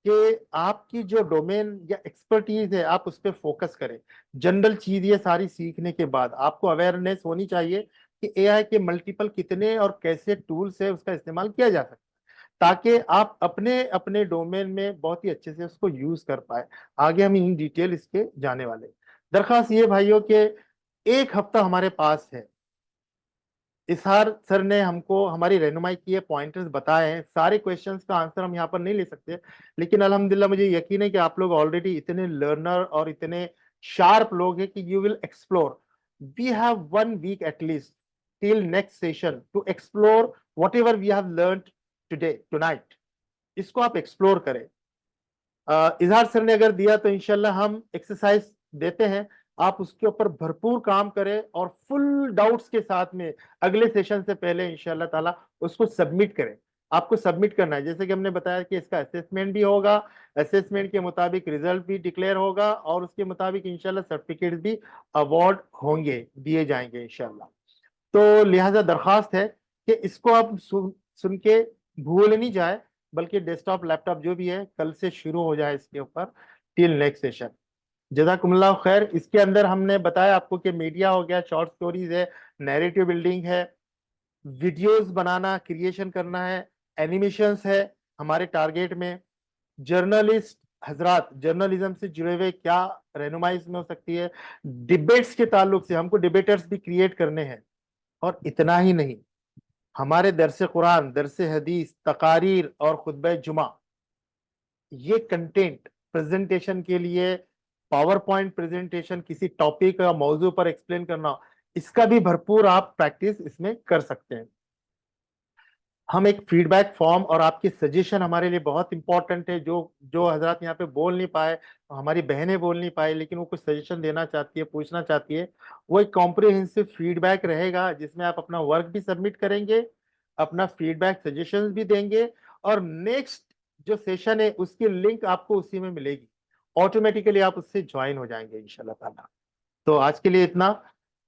कि आपकी जो डोमेन या एक्सपर्टीज है आप उस पर फोकस करें। जनरल चीज ये सारी सीखने के बाद आपको अवेयरनेस होनी चाहिए कि एआई के मल्टीपल कितने और कैसे टूल्स है, उसका इस्तेमाल किया जा सकता है, ताकि आप अपने अपने डोमेन में बहुत ही अच्छे से उसको यूज कर पाए। आगे हम इन डिटेल इसके जाने वाले। दरखास्त ये भाइयों के 1 हफ्ता हमारे पास है। इसहार सर ने हमको हमारी रहनुमाई की है, पॉइंटर्स बताए हैं। सारे क्वेश्चंस का आंसर हम यहाँ पर नहीं ले सकते, लेकिन अल्हम्दुलिल्लाह मुझे यकीन है कि आप लोग ऑलरेडी इतने लर्नर और इतने शार्प लोग हैं कि you will explore. We have 1 week at least till next session to explore whatever we have learned today, tonight. इसको आप एक्सप्लोर करें। इजहार सर ने अगर दिया तो इंशाल्लाह हम एक्सरसाइज देते हैं, आप उसके ऊपर भरपूर काम करें और फुल डाउट्स के साथ में अगले सेशन से पहले इंशाल्लाह ताला उसको सबमिट करें। आपको सबमिट करना है, जैसे कि हमने बताया कि इसका असेसमेंट भी होगा, असेसमेंट के मुताबिक रिजल्ट भी डिक्लेयर होगा और उसके मुताबिक इंशाल्लाह सर्टिफिकेट भी अवार्ड होंगे, दिए जाएंगे इंशाल्लाह। तो लिहाजा दरखास्त है कि इसको आप सुन के भूल नहीं जाए, बल्कि डेस्कटॉप, लैपटॉप जो भी है कल से शुरू हो जाए इसके ऊपर टिल नेक्स्ट सेशन। जज़ाकुमुल्लाह खैर। इसके अंदर हमने बताया आपको कि मीडिया हो गया, शॉर्ट स्टोरीज है, नैरेटिव बिल्डिंग है, वीडियोस बनाना, क्रिएशन करना है, एनिमेशंस है हमारे टारगेट में। जर्नलिस्ट हजरात, जर्नलिज्म से जुड़े हुए क्या रहनुमाई इसमें हो सकती है, डिबेट्स के ताल्लुक से हमको डिबेटर्स भी क्रिएट करने हैं। और इतना ही नहीं, हमारे दरस कुरान, दरस हदीस, तकारीर और खुतबा जुमा, ये कंटेंट प्रेजेंटेशन के लिए, पावर पॉइंट प्रेजेंटेशन, किसी टॉपिक या मौजू पर एक्सप्लेन करना, इसका भी भरपूर आप प्रैक्टिस इसमें कर सकते हैं। हम एक फीडबैक फॉर्म और आपकी सजेशन हमारे लिए बहुत इंपॉर्टेंट है। जो जो हजरात यहाँ पे बोल नहीं पाए, हमारी बहनें बोल नहीं पाए, लेकिन वो कुछ सजेशन देना चाहती है, पूछना चाहती है, वो एक कॉम्प्रिहेंसिव फीडबैक रहेगा जिसमें आप अपना वर्क भी सबमिट करेंगे, अपना फीडबैक सजेशन भी देंगे, और नेक्स्ट जो सेशन है उसकी लिंक आपको उसी में मिलेगी। ऑटोमेटिकली आप उससे ज्वाइन हो जाएंगे इंशाल्लाह ताला। तो आज के लिए इतना।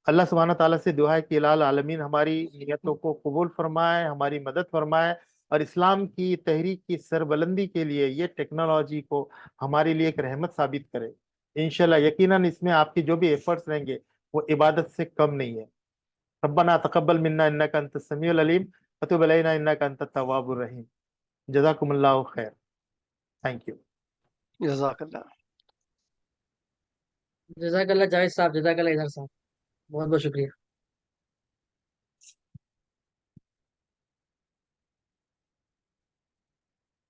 अल्लाह सुब्हानहू ताला से दुआ है कि इलाल आलमीन हमारी नियतों को कबूल फरमाए, हमारी मदद फरमाए, और इस्लाम की तहरीक की सरबलंदी के लिए ये टेक्नोलॉजी को हमारे लिए एक रहमत साबित करे। इंशाल्लाह यकीनन इसमें आपके जो भी एफर्ट्स रहेंगे वो इबादत से कम नहीं है। रब्बना तकब्बल मिन्ना इन्नका अंतस समीउल अलीम व तुब अलैना इन्नका अंतत तव्वाबुर रहीम। जज़ाकुमुल्लाहु खैर। Thank you. जज़ाकल्लाह। जज़ाकल्लाह जावेद साहब, जज़ाकल्लाह इधर साहब, बहुत बहुत शुक्रिया।